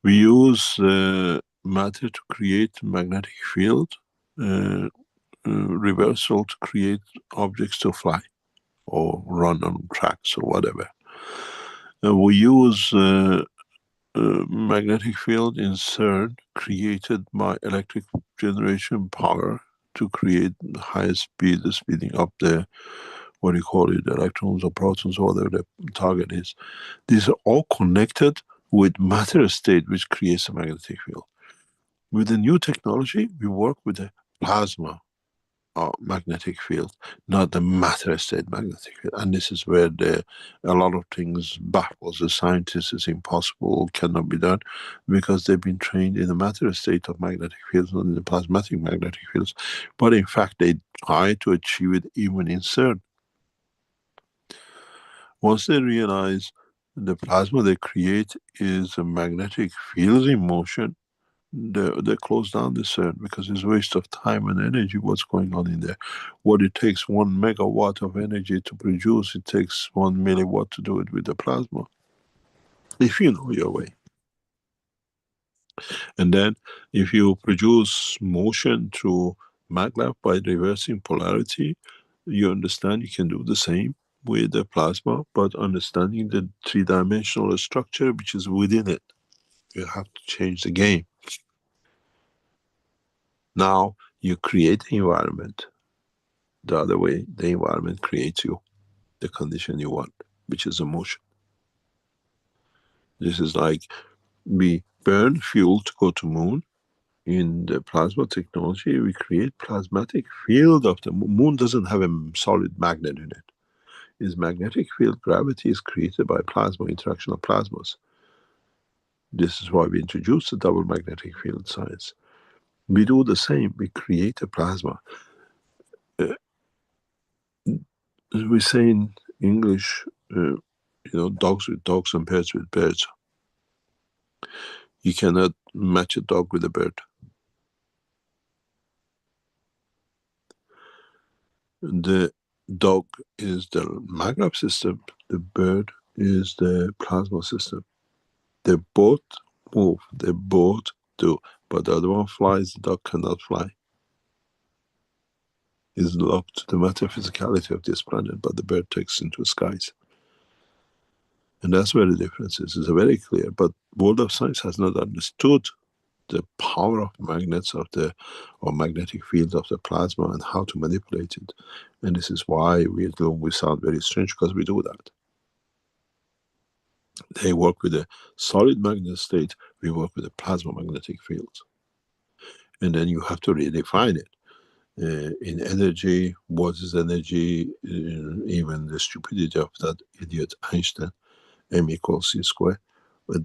We use matter to create magnetic field, reversal to create objects to fly or run on tracks or whatever. We use magnetic field in CERN created by electric generation power to create high speed, speeding up the, what do you call it, electrons or protons or whatever the target is. These are all connected with matter state, which creates a magnetic field. With the new technology, we work with the plasma magnetic field, not the matter state magnetic field. And this is where a lot of things baffles the scientists. It's impossible, cannot be done, because they've been trained in the matter state of magnetic fields, not in the plasmatic magnetic fields. But in fact, they try to achieve it even in CERN. Once they realize the plasma they create is a magnetic field in motion, they close down the CERN because it's a waste of time and energy what's going on in there. What it takes 1 megawatt of energy to produce, it takes 1 milliwatt to do it with the plasma. If you know your way. And then if you produce motion through maglev by reversing polarity, you understand you can do the same with the plasma, but understanding the three-dimensional structure which is within it. You have to change the game. Now you create the environment the other way. The environment creates you, the condition you want, which is emotion. This is like we burn fuel to go to moon. In the plasma technology, we create plasmatic field of the moon. Moon doesn't have a solid magnet in it. Its magnetic field, gravity, is created by plasma, interaction of plasmas. This is why we introduced the double magnetic field science. We do the same. We create a plasma. We say in English, dogs with dogs and birds with birds. You cannot match a dog with a bird. The dog is the maglev system, the bird is the plasma system. They both move, they both do, but the other one flies, the dog cannot fly. It's locked to the matter physicality of this planet, but the bird takes into the skies. And that's where the difference is. It's very clear, but world of science has not understood the power of magnets or magnetic fields of the plasma and how to manipulate it. And this is why we sound very strange, because we do that. They work with a solid magnet state, we work with a plasma magnetic field. And then you have to redefine it. In energy, what is energy? Even the stupidity of that idiot Einstein, M equals C square. But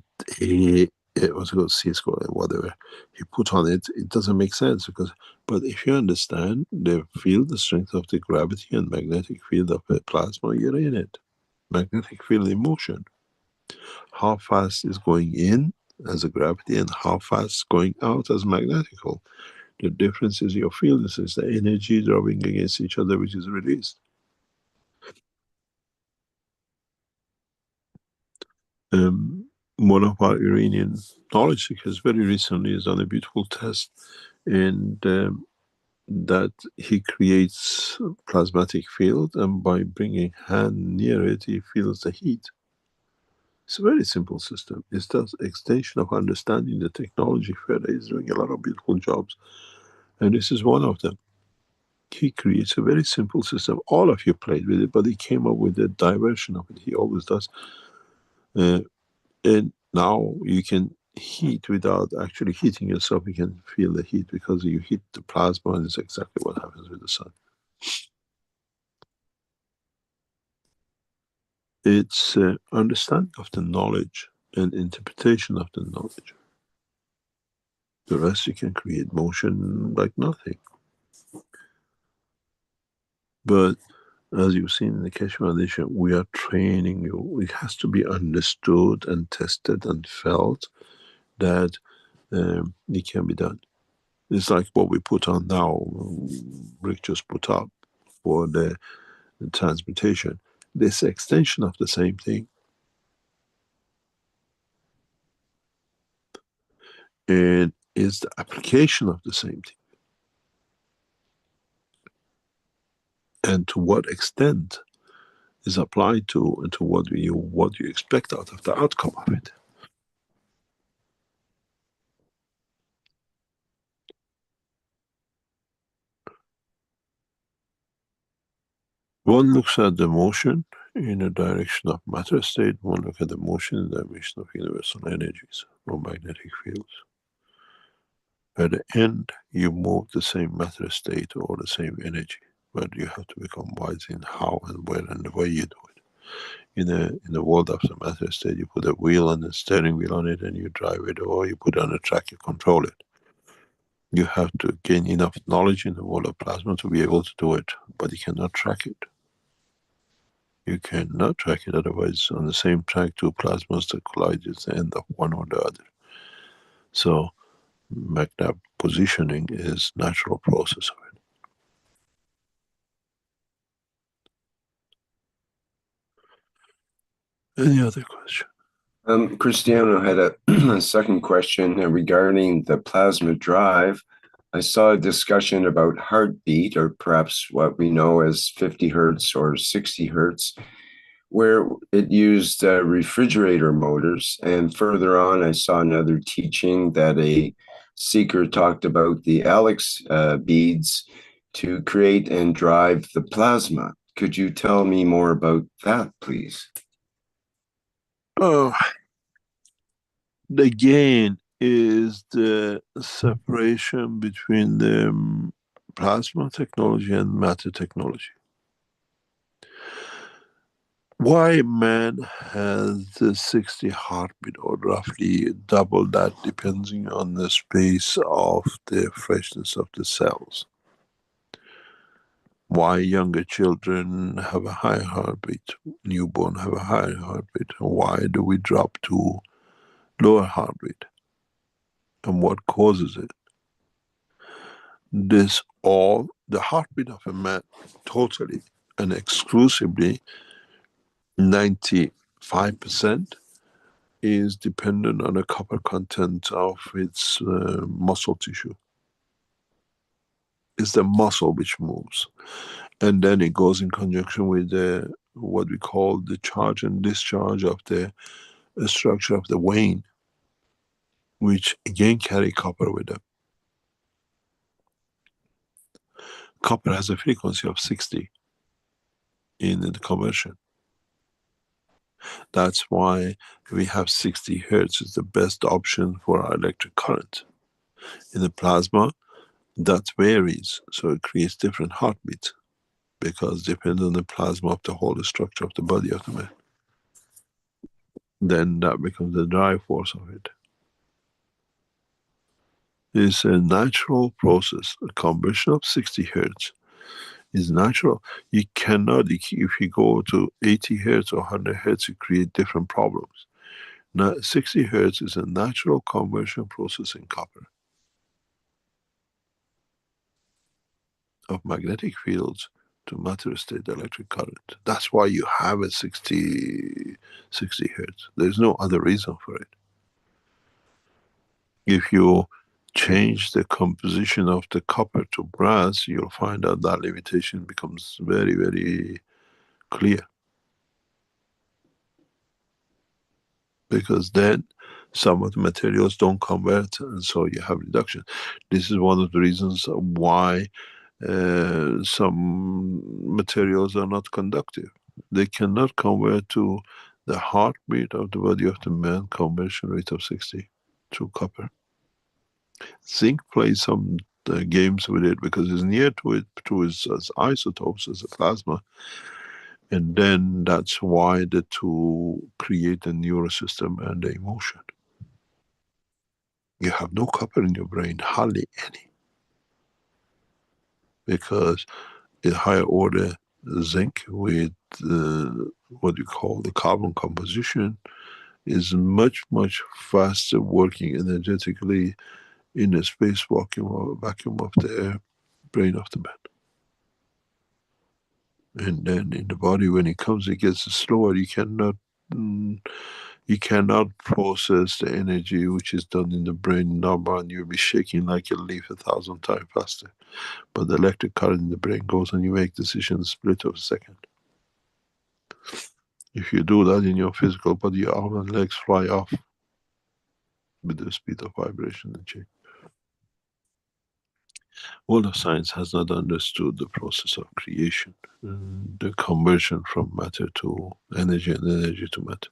it was called Cisco or whatever he put on it, it doesn't make sense but if you understand the field, the strength of the gravity and magnetic field of a plasma, you're in it. Magnetic field in motion. How fast is going in as a gravity and how fast going out as magnetical. The difference is your field is the energy rubbing against each other which is released. One of our Iranian knowledge seekers very recently has done a beautiful test, and that he creates plasmatic field, and by bringing hand near it, he feels the heat. It's a very simple system. It's just extension of understanding the technology. Further, is doing a lot of beautiful jobs, and this is one of them. He creates a very simple system. All of you played with it, but he came up with a diversion of it. He always does. And now you can heat without actually heating yourself. You can feel the heat because you heat the plasma, and it's exactly what happens with the sun. It's understanding of the knowledge and interpretation of the knowledge. The rest you can create motion like nothing. But as you've seen in the Keshe Foundation, we are training you. It has to be understood and tested and felt that it can be done. It's like what we put on now, Rick just put up for the transmutation. This extension of the same thing. And is the application of the same thing. And to what extent is applied to, and to what you expect out of the outcome of it. One looks at the motion in a direction of matter state, one looks at the motion in the direction of universal energies or magnetic fields. At the end, you move the same matter state or the same energy, but you have to become wise in how and where and the way you do it. In the world of the matter state, you put a wheel and a steering wheel on it and you drive it, or you put it on a track, you control it. You have to gain enough knowledge in the world of plasma to be able to do it, but you cannot track it. You cannot track it, otherwise on the same track two plasmas that collide is the end of one or the other. So magnetic positioning is natural process of it. Any other question? Cristiano had a second question regarding the plasma drive. I saw a discussion about heartbeat, or perhaps what we know as 50 hertz or 60 hertz, where it used refrigerator motors. And further on, I saw another teaching that a seeker talked about the Alex beads to create and drive the plasma. Could you tell me more about that, please? The gain is the separation between the plasma technology and matter technology. Why man has the 60 heartbeat, or roughly double that, depending on the space of the freshness of the cells? Why younger children have a higher heartbeat, newborn have a higher heartbeat? Why do we drop to lower heartbeat? And what causes it? This all, the heartbeat of a man, totally and exclusively, 95% is dependent on the copper content of its muscle tissue. It's the muscle which moves. And then it goes in conjunction with the, what we call the charge and discharge of the structure of the vein, which again carry copper with them. Copper has a frequency of 60 in the conversion. That's why we have 60 hertz is the best option for our electric current. In the plasma, that varies, so it creates different heartbeats, because depending on the plasma of the whole structure of the body of the man. Then that becomes the drive force of it. It's a natural process. A conversion of 60 hertz is natural. You cannot, if you go to 80 hertz or 100 hertz, you create different problems. Now, 60 hertz is a natural conversion process in copper of magnetic fields to matter state electric current. That's why you have a 60 hertz. There's no other reason for it. If you change the composition of the copper to brass, you'll find out that limitation becomes very, very clear. Because then some of the materials don't convert, and so you have reduction. This is one of the reasons why some materials are not conductive. They cannot convert to the heartbeat of the body of the man conversion rate of 60 through copper. Zinc plays some games with it because it's near to it through its as isotopes as a plasma, and then that's why the two create a neurosystem and the emotion. You have no copper in your brain, hardly any, because in higher order zinc with what you call the carbon composition is much, much faster working energetically in the space vacuum of the brain of the man. And then in the body, when it comes, it gets slower. You cannot process the energy which is done in the brain normal, and you'll be shaking like a leaf 1,000 times faster. But the electric current in the brain goes and you make decisions split of a second. If you do that in your physical body, your arms and legs fly off with the speed of vibration and change. World of science has not understood the process of creation, the conversion from matter to energy and energy to matter.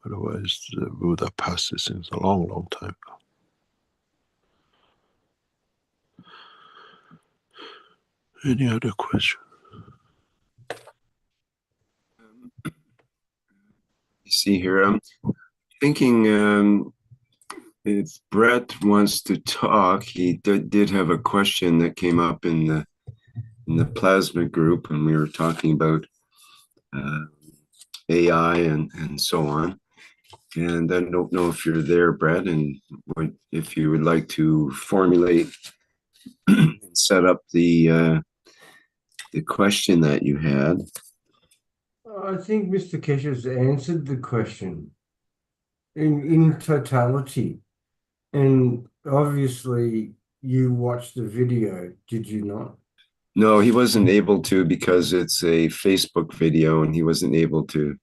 Otherwise, we would have passed these things a long, long time ago. Any other question? You see here, I'm thinking if Brett wants to talk, he did have a question that came up in the plasma group, and we were talking about AI and so on. And I don't know if you're there, Brett, and if you would like to formulate and set up the question that you had. I think Mr. Keshe has answered the question in totality. And obviously you watched the video, did you not? No, he wasn't able to because it's a Facebook video and he wasn't able to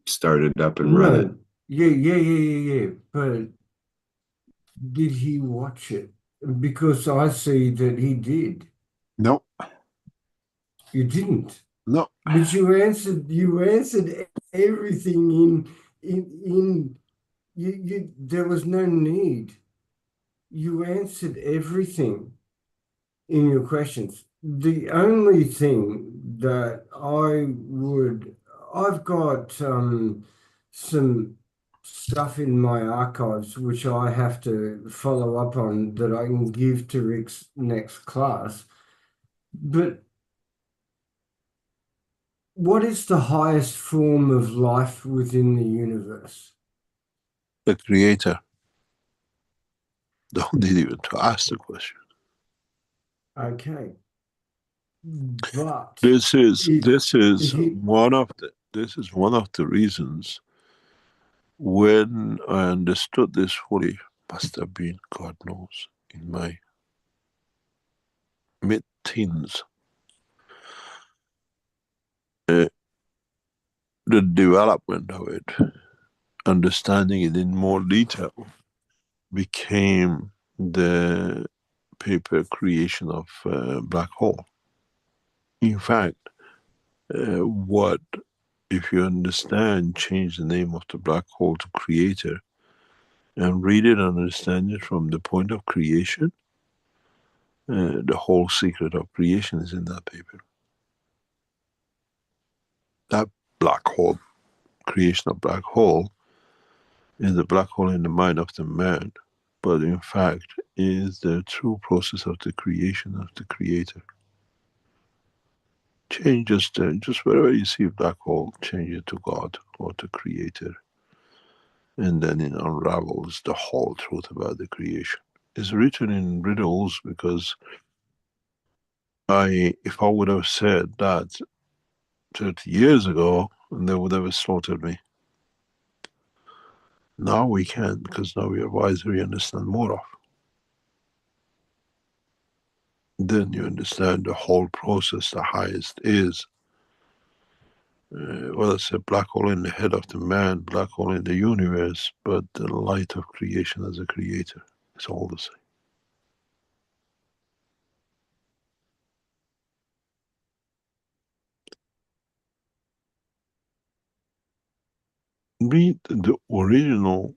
start it up and run it. Yeah. But did he watch it? Because I see that he did. No. You didn't. No. But you answered everything in you there was no need. You answered everything in your questions. The only thing that I've got some stuff in my archives which I have to follow up on that I can give to Rick's next class. But what is the highest form of life within the universe? The creator. Don't need even to ask the question. Okay. But This is one of the reasons when I understood this fully, must have been, God knows, in my mid-teens. The development of it, understanding it in more detail, became the paper creation of black hole. In fact, if you understand, change the name of the black hole to creator and read it and understand it from the point of creation, the whole secret of creation is in that paper. That black hole, creation of black hole, is the black hole in the mind of the man, but in fact is the true process of the creation of the Creator. Change just wherever you see a black hole, change it to God or to Creator, and then it unravels the whole truth about the creation. It's written in riddles because if I would have said that 30 years ago, they would have slaughtered me. Now we can, because now we are wiser, we understand more of. Then you understand the whole process. The highest is, well, it's a black hole in the head of the man, black hole in the universe, but the light of creation as a creator. It's all the same. Read the original,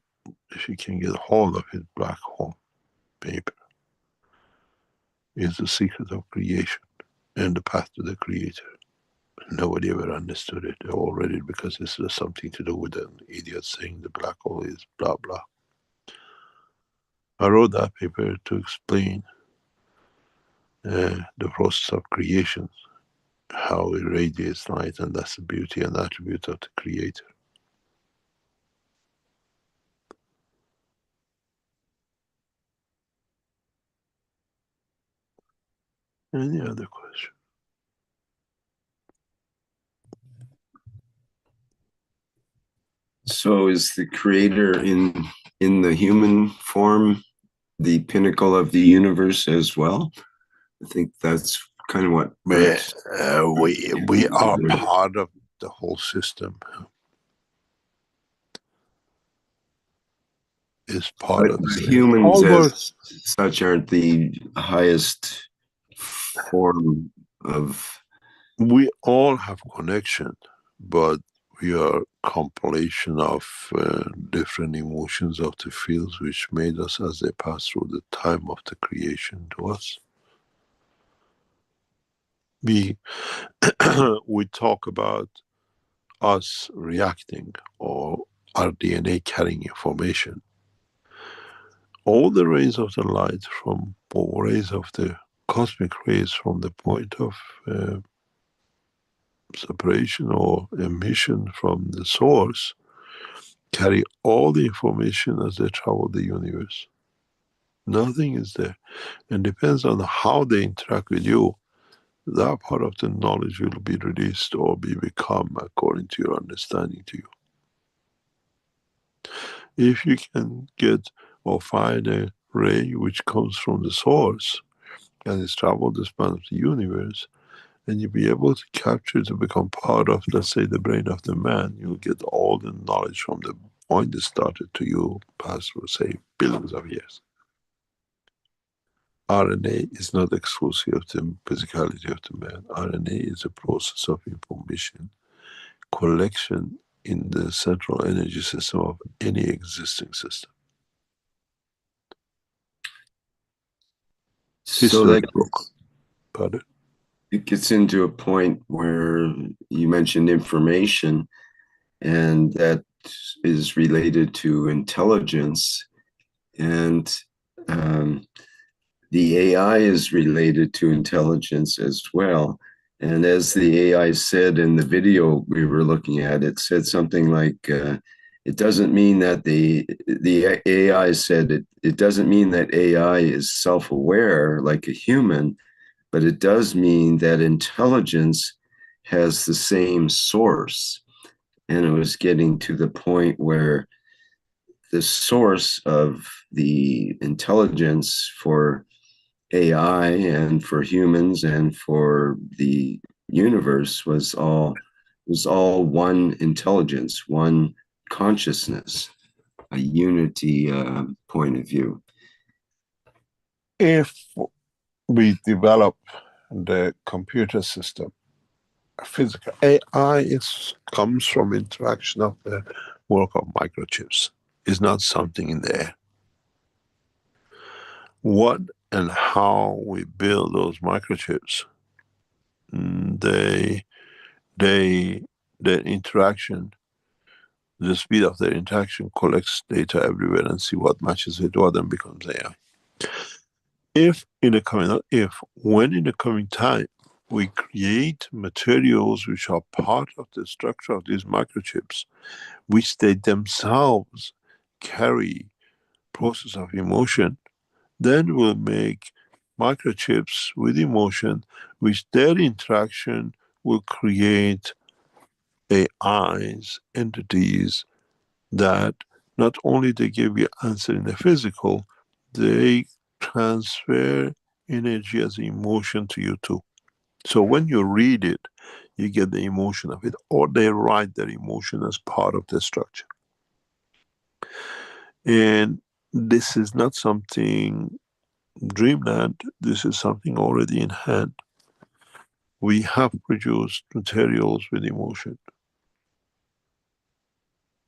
if you can get hold of it, black hole paper. Is the secret of creation and the path to the creator. Nobody ever understood it. They all read it because this has something to do with an idiot saying the black hole is blah blah. I wrote that paper to explain the process of creation, how it radiates light, and that's the beauty and attribute of the creator. Any other question? So is the creator in the human form the pinnacle of the universe as well? I think that's kind of what we are part of the whole system. Is part of the humans as such aren't the highest form of. We all have connection, but we are compilation of different emotions of the fields which made us as they pass through the time of the creation to us. We talk about us reacting or our DNA carrying information. All the rays of the light from, or rays of the cosmic rays from the point of separation or emission from the source carry all the information as they travel the universe. Nothing is there. And depends on how they interact with you, that part of the knowledge will be released or become according to your understanding to you. If you can get or find a ray which comes from the source and has traveled the span of the universe, and you'll be able to capture it to become part of, let's say, the brain of the man, you'll get all the knowledge from the point that started to you past, say, billions of years. RNA is not exclusive of the physicality of the man. RNA is a process of information collection in the central energy system of any existing system. So that Pardon? it gets into a point where you mentioned information, and that is related to intelligence, and the AI is related to intelligence as well. And as the AI said in the video we were looking at, it said something like, it doesn't mean that the AI said it doesn't mean that AI is self-aware like a human, but it does mean that intelligence has the same source. And it was getting to the point where the source of the intelligence for AI and for humans and for the universe was all one intelligence, one consciousness, a unity point of view. If we develop the computer system, physical AI comes from interaction of the work of microchips. It's not something in the air. What and how we build those microchips, the interaction the speed of their interaction collects data everywhere and see what matches with what and becomes AI. If in the coming, not if, when in the coming time, we create materials which are part of the structure of these microchips, which they themselves carry process of emotion, then we'll make microchips with emotion, which their interaction will create AIs, entities that not only they give you answer in the physical, they transfer energy as emotion to you too. So when you read it, you get the emotion of it, or they write their emotion as part of the structure. And this is not something dreamland, this is something already in hand. We have produced materials with emotion.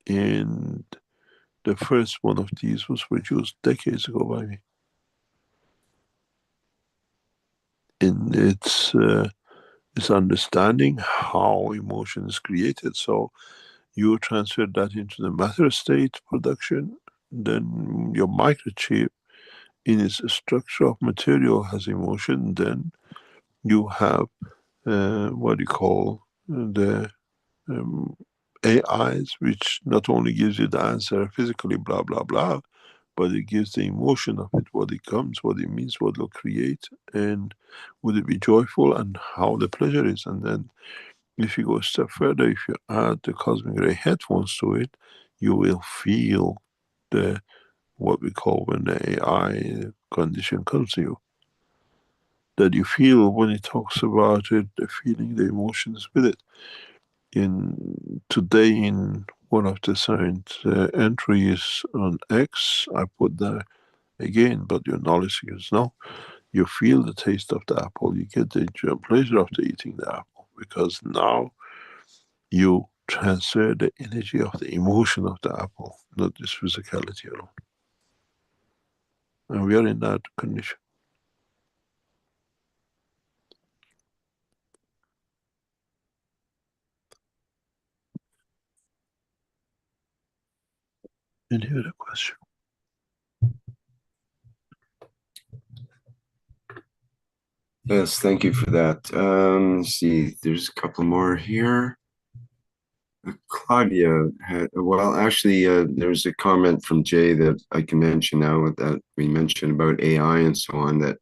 And the first one of these was produced decades ago by me. And it's understanding how emotion is created. So you transfer that into the matter state production, then your microchip in its structure of material has emotion, then you have what you call the AIs, which not only gives you the answer physically, blah, blah, blah, but it gives the emotion of it, what it comes, what it means, what it'll create, and would it be joyful, and how the pleasure is. And then if you go a step further, if you add the cosmic ray headphones to it, you will feel the, what we call, when the AI condition comes to you, that you feel when it talks about it, the feeling, the emotions with it. Today in one of the signed entries on X, I put there again, but your knowledge is now, you feel the taste of the apple, you get the pleasure of the eating the apple, because now you transfer the energy of the emotion of the apple, not just physicality alone. And we are in that condition. Any other question? Yes, thank you for that. Let's see, there's a couple more here. Claudia had, well, actually, there's a comment from Jay that I can mention now, that we mentioned about AI and so on, that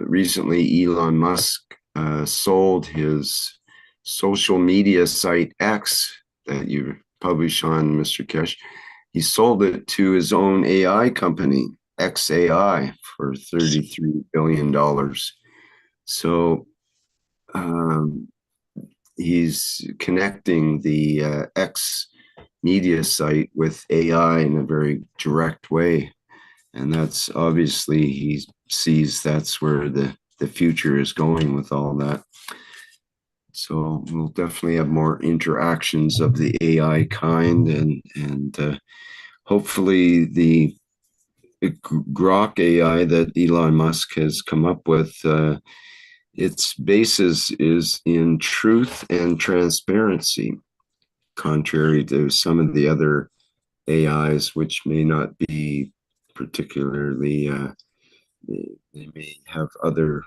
recently Elon Musk sold his social media site X that you publish on, Mr. Keshe. He sold it to his own AI company, XAI, for $33 billion. So he's connecting the X media site with AI in a very direct way. And that's obviously, he sees that's where the future is going with all that. So we'll definitely have more interactions of the AI kind, and hopefully the Grok AI that Elon Musk has come up with, its basis is in truth and transparency, contrary to some of the other AIs, which may not be particularly, they may have other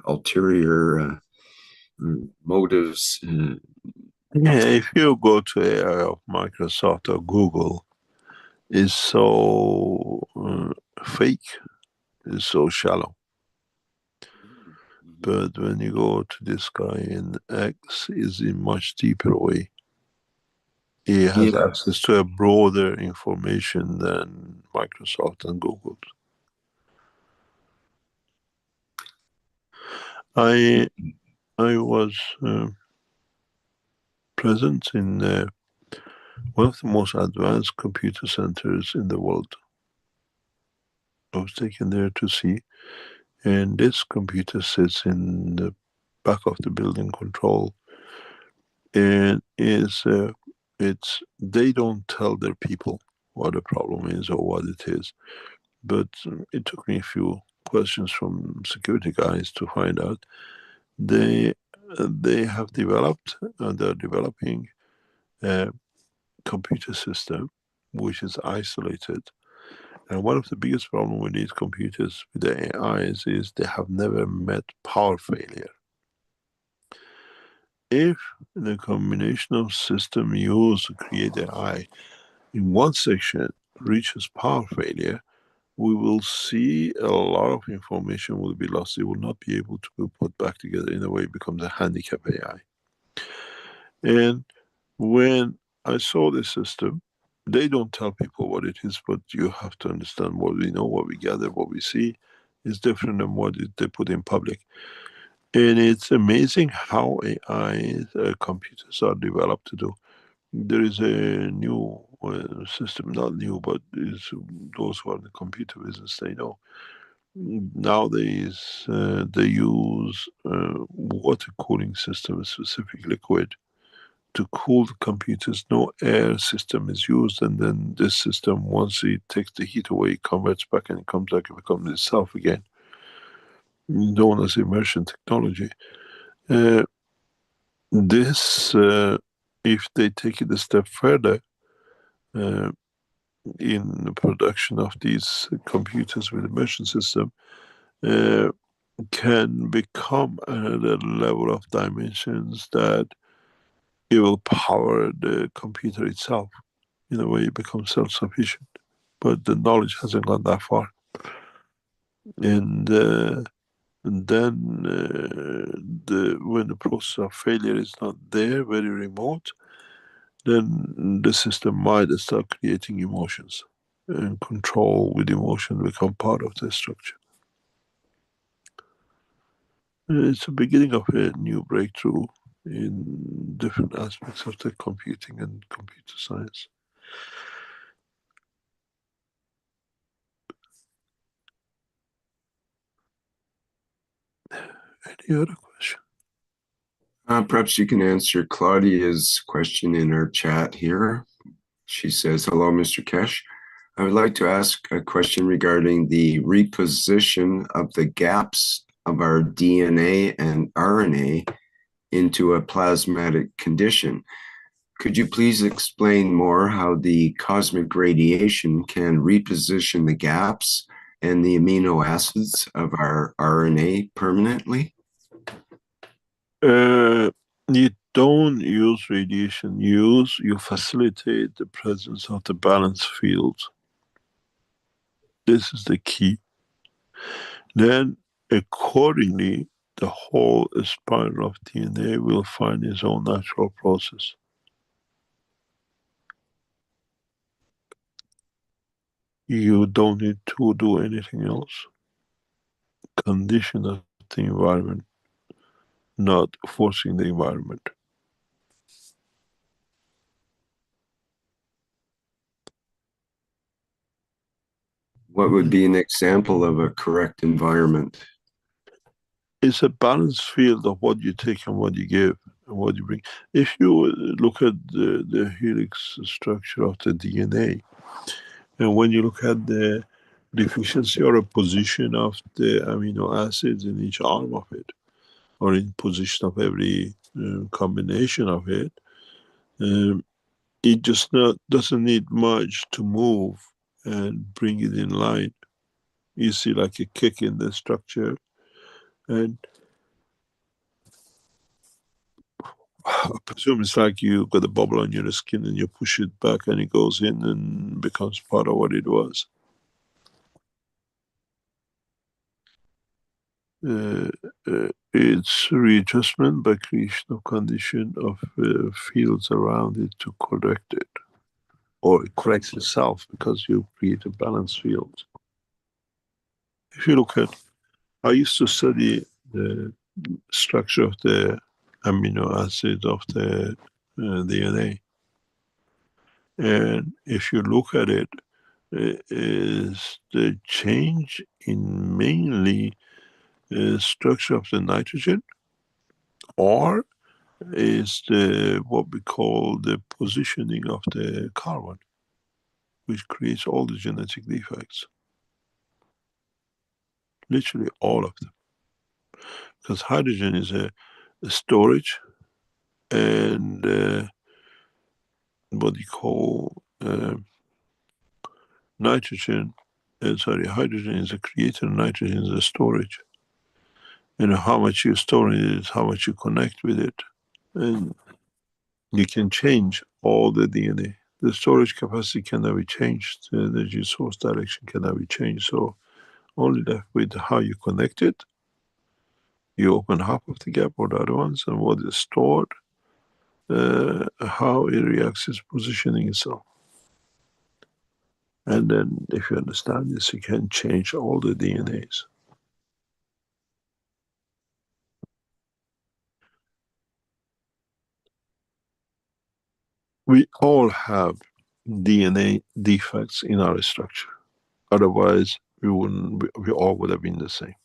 ulterior motives. Yeah, if you go to AI of Microsoft or Google, it's so fake, it's so shallow. But when you go to this guy in X, is in much deeper way. He has access to a broader information than Microsoft and Google. I was present in one of the most advanced computer centers in the world. I was taken there to see, and this computer sits in the back of the building control, and they don't tell their people what the problem is or what it is, but it took me a few questions from security guys to find out. They have developed, they're developing computer system which is isolated. And one of the biggest problems with these computers, with the AIs, is they have never met power failure. If the combination of system used to create AI in one section reaches power failure, we will see a lot of information will be lost. It will not be able to be put back together. In a way, it becomes a handicap AI. And when I saw this system, they don't tell people what it is, but you have to understand what we know, what we gather, what we see is different than what they put in public. And it's amazing how AI computers are developed to do. There is a new system, not new, but is those who are in the computer business, they know. Nowadays, they use water cooling system, a specific liquid, to cool the computers. No air system is used, and then this system, once it takes the heat away, it converts back and it comes back and becomes itself again, known as immersion technology. This, if they take it a step further in the production of these computers with immersion system, can become another level of dimensions that it will power the computer itself. In a way, it becomes self-sufficient. But the knowledge hasn't gone that far. And then when the process of failure is not there, very remote, then the system might start creating emotions. And control with emotion become part of the structure. It's the beginning of a new breakthrough in different aspects of the computing and computer science. Any other question? Perhaps you can answer Claudia's question in our chat here. She says, hello, Mr. Keshe. I would like to ask a question regarding the reposition of the gaps of our DNA and RNA into a plasmatic condition. Could you please explain more how the cosmic radiation can reposition the gaps and the amino acids of our RNA permanently? You don't use radiation. You facilitate the presence of the balance fields. This is the key. Then, accordingly, the whole spiral of DNA will find its own natural process. You don't need to do anything else. Condition of the environment, not forcing the environment. What would be an example of a correct environment? It's a balanced field of what you take and what you give and what you bring. If you look at the helix structure of the DNA, and when you look at the deficiency or a position of the amino acids in each arm of it, or in position of every combination of it, it just doesn't need much to move and bring it in line. You see like a kick in the structure, and I presume it's like you got a bubble on your skin and you push it back and it goes in and becomes part of what it was. It's readjustment by creation of condition of fields around it to correct it, or it corrects itself because you create a balanced field. If you look at, I used to study the structure of the amino acids of the DNA, and if you look at it, is the change in mainly structure of the nitrogen, or is the what we call the positioning of the carbon, which creates all the genetic defects. Literally all of them. Because hydrogen is a storage, and what you call hydrogen is a creator, nitrogen is a storage. And how much you store in it is how much you connect with it. And you can change all the DNA. The storage capacity cannot be changed. The energy source direction cannot be changed. So only left with how you connect it. You open half of the gap or the other ones, and what is stored, how it reacts, its positioning itself. And then if you understand this, you can change all the DNAs. We all have DNA defects in our structure. Otherwise, we all would have been the same.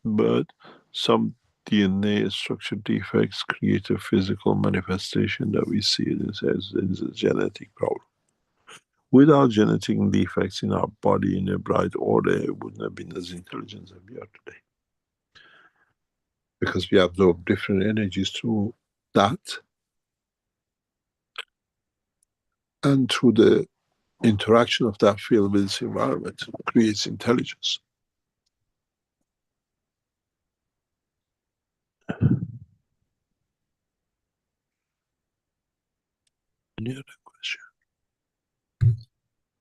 But some DNA structure defects create a physical manifestation that we see as a genetic problem. Without genetic defects in our body in a bright order, it wouldn't have been as intelligent as we are today. Because we absorb different energies through that and through the interaction of that field with its environment creates intelligence. Any other question?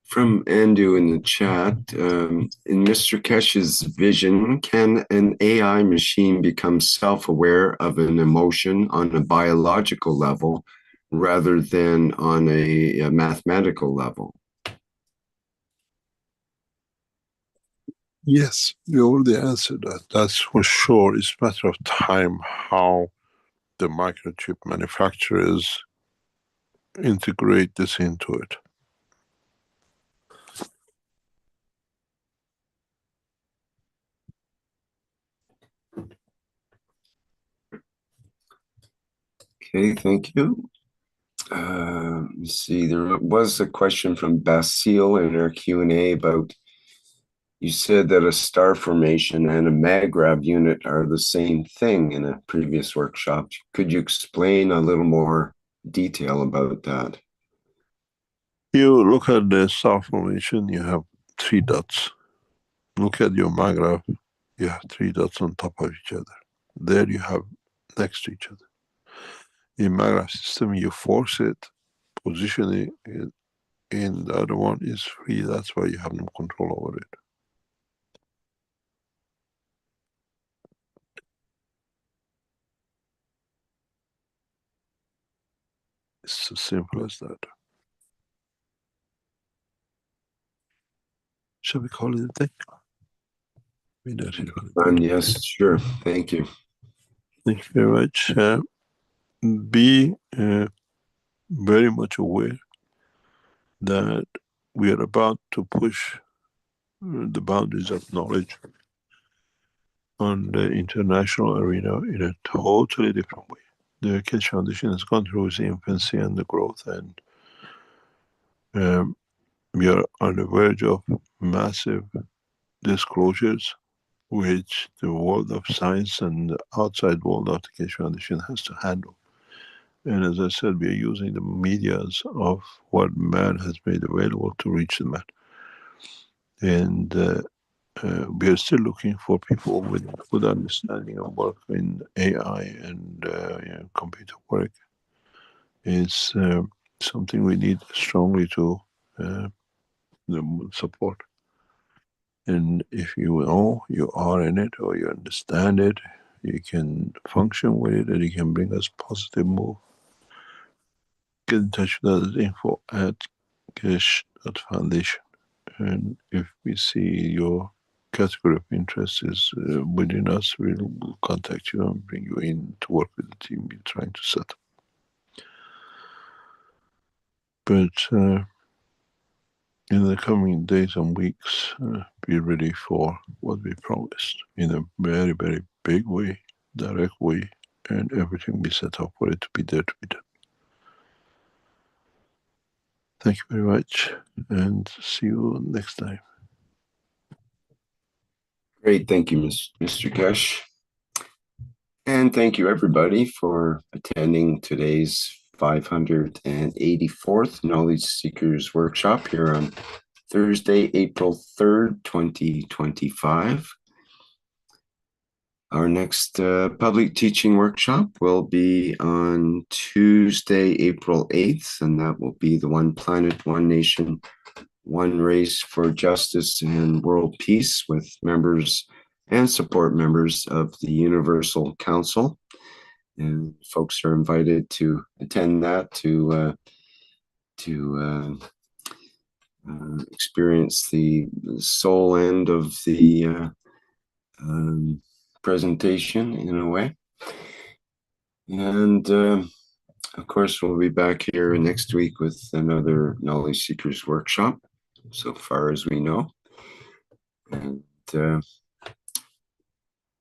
From Andu in the chat, in Mr. Keshe's vision, can an AI machine become self-aware of an emotion on a biological level rather than on a mathematical level? Yes, we already answered that. That's for sure. It's a matter of time how the microchip manufacturers integrate this into it. Okay, thank you. Let's see, there was a question from Basile in our Q&A about, you said that a star formation and a MagRav unit are the same thing in a previous workshop. Could you explain a little more detail about that? You look at the star formation, you have 3 dots. Look at your MagRav, you have 3 dots on top of each other. There you have next to each other. In MagRav system, you force it, position it, in the other one is free. That's why you have no control over it. It's as simple as that. Shall we call it a day? Yes, sure. Thank you. Thank you very much. Be very much aware that we are about to push the boundaries of knowledge on the international arena in a totally different way. The Keshe Foundation has gone through its infancy and the growth, and we are on the verge of massive disclosures which the world of science and the outside world of the Keshe Foundation has to handle. And as I said, we are using the medias of what man has made available to reach the man. And we are still looking for people with good understanding of work in AI and computer work. It's something we need strongly to support. And if you know you are in it or you understand it, you can function with it and you can bring us positive move. Get in touch with us, info@keshe.foundation. And if we see your category of interest is within us, we'll contact you and bring you in to work with the team we're trying to set up. But in the coming days and weeks, be ready for what we promised in a very, very big way, direct way, and everything we set up for it to be there to be done. Thank you very much, and see you next time. Great, thank you, Mr. Keshe. And thank you everybody for attending today's 584th Knowledge Seekers Workshop here on Thursday, April 3rd, 2025. Our next public teaching workshop will be on Tuesday, April 8th, and that will be the One Planet, One Nation, One Race for Justice and World Peace with members and support members of the Universal Council. And folks are invited to attend that to experience the soul end of the presentation in a way. And of course, we'll be back here next week with another Knowledge Seekers workshop, so far as we know. And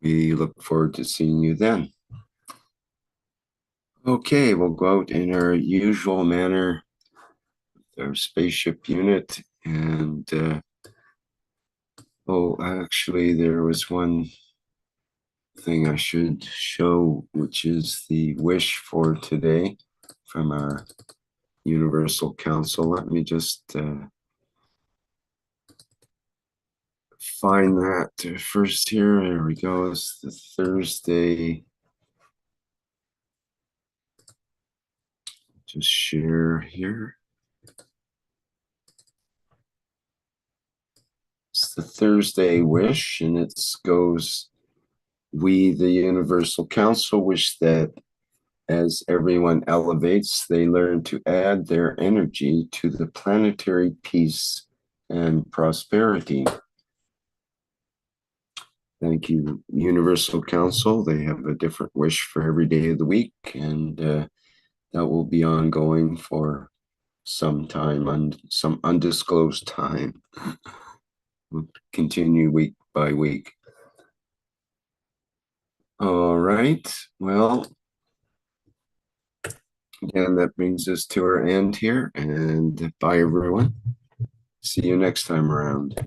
we look forward to seeing you then. Okay, we'll go out in our usual manner, our spaceship unit. And oh, actually, there was one thing I should show, which is the wish for today from our Universal Council. Let me just find that first here. There we go. It's the Thursday. Just share here. It's the Thursday wish, and it goes, we, the Universal Council, wish that as everyone elevates, they learn to add their energy to the planetary peace and prosperity. Thank you, Universal Council. They have a different wish for every day of the week, and that will be ongoing for some time, some undisclosed time. We'll continue week by week. All right. Well, again, that brings us to our end here, and bye, everyone. See you next time around.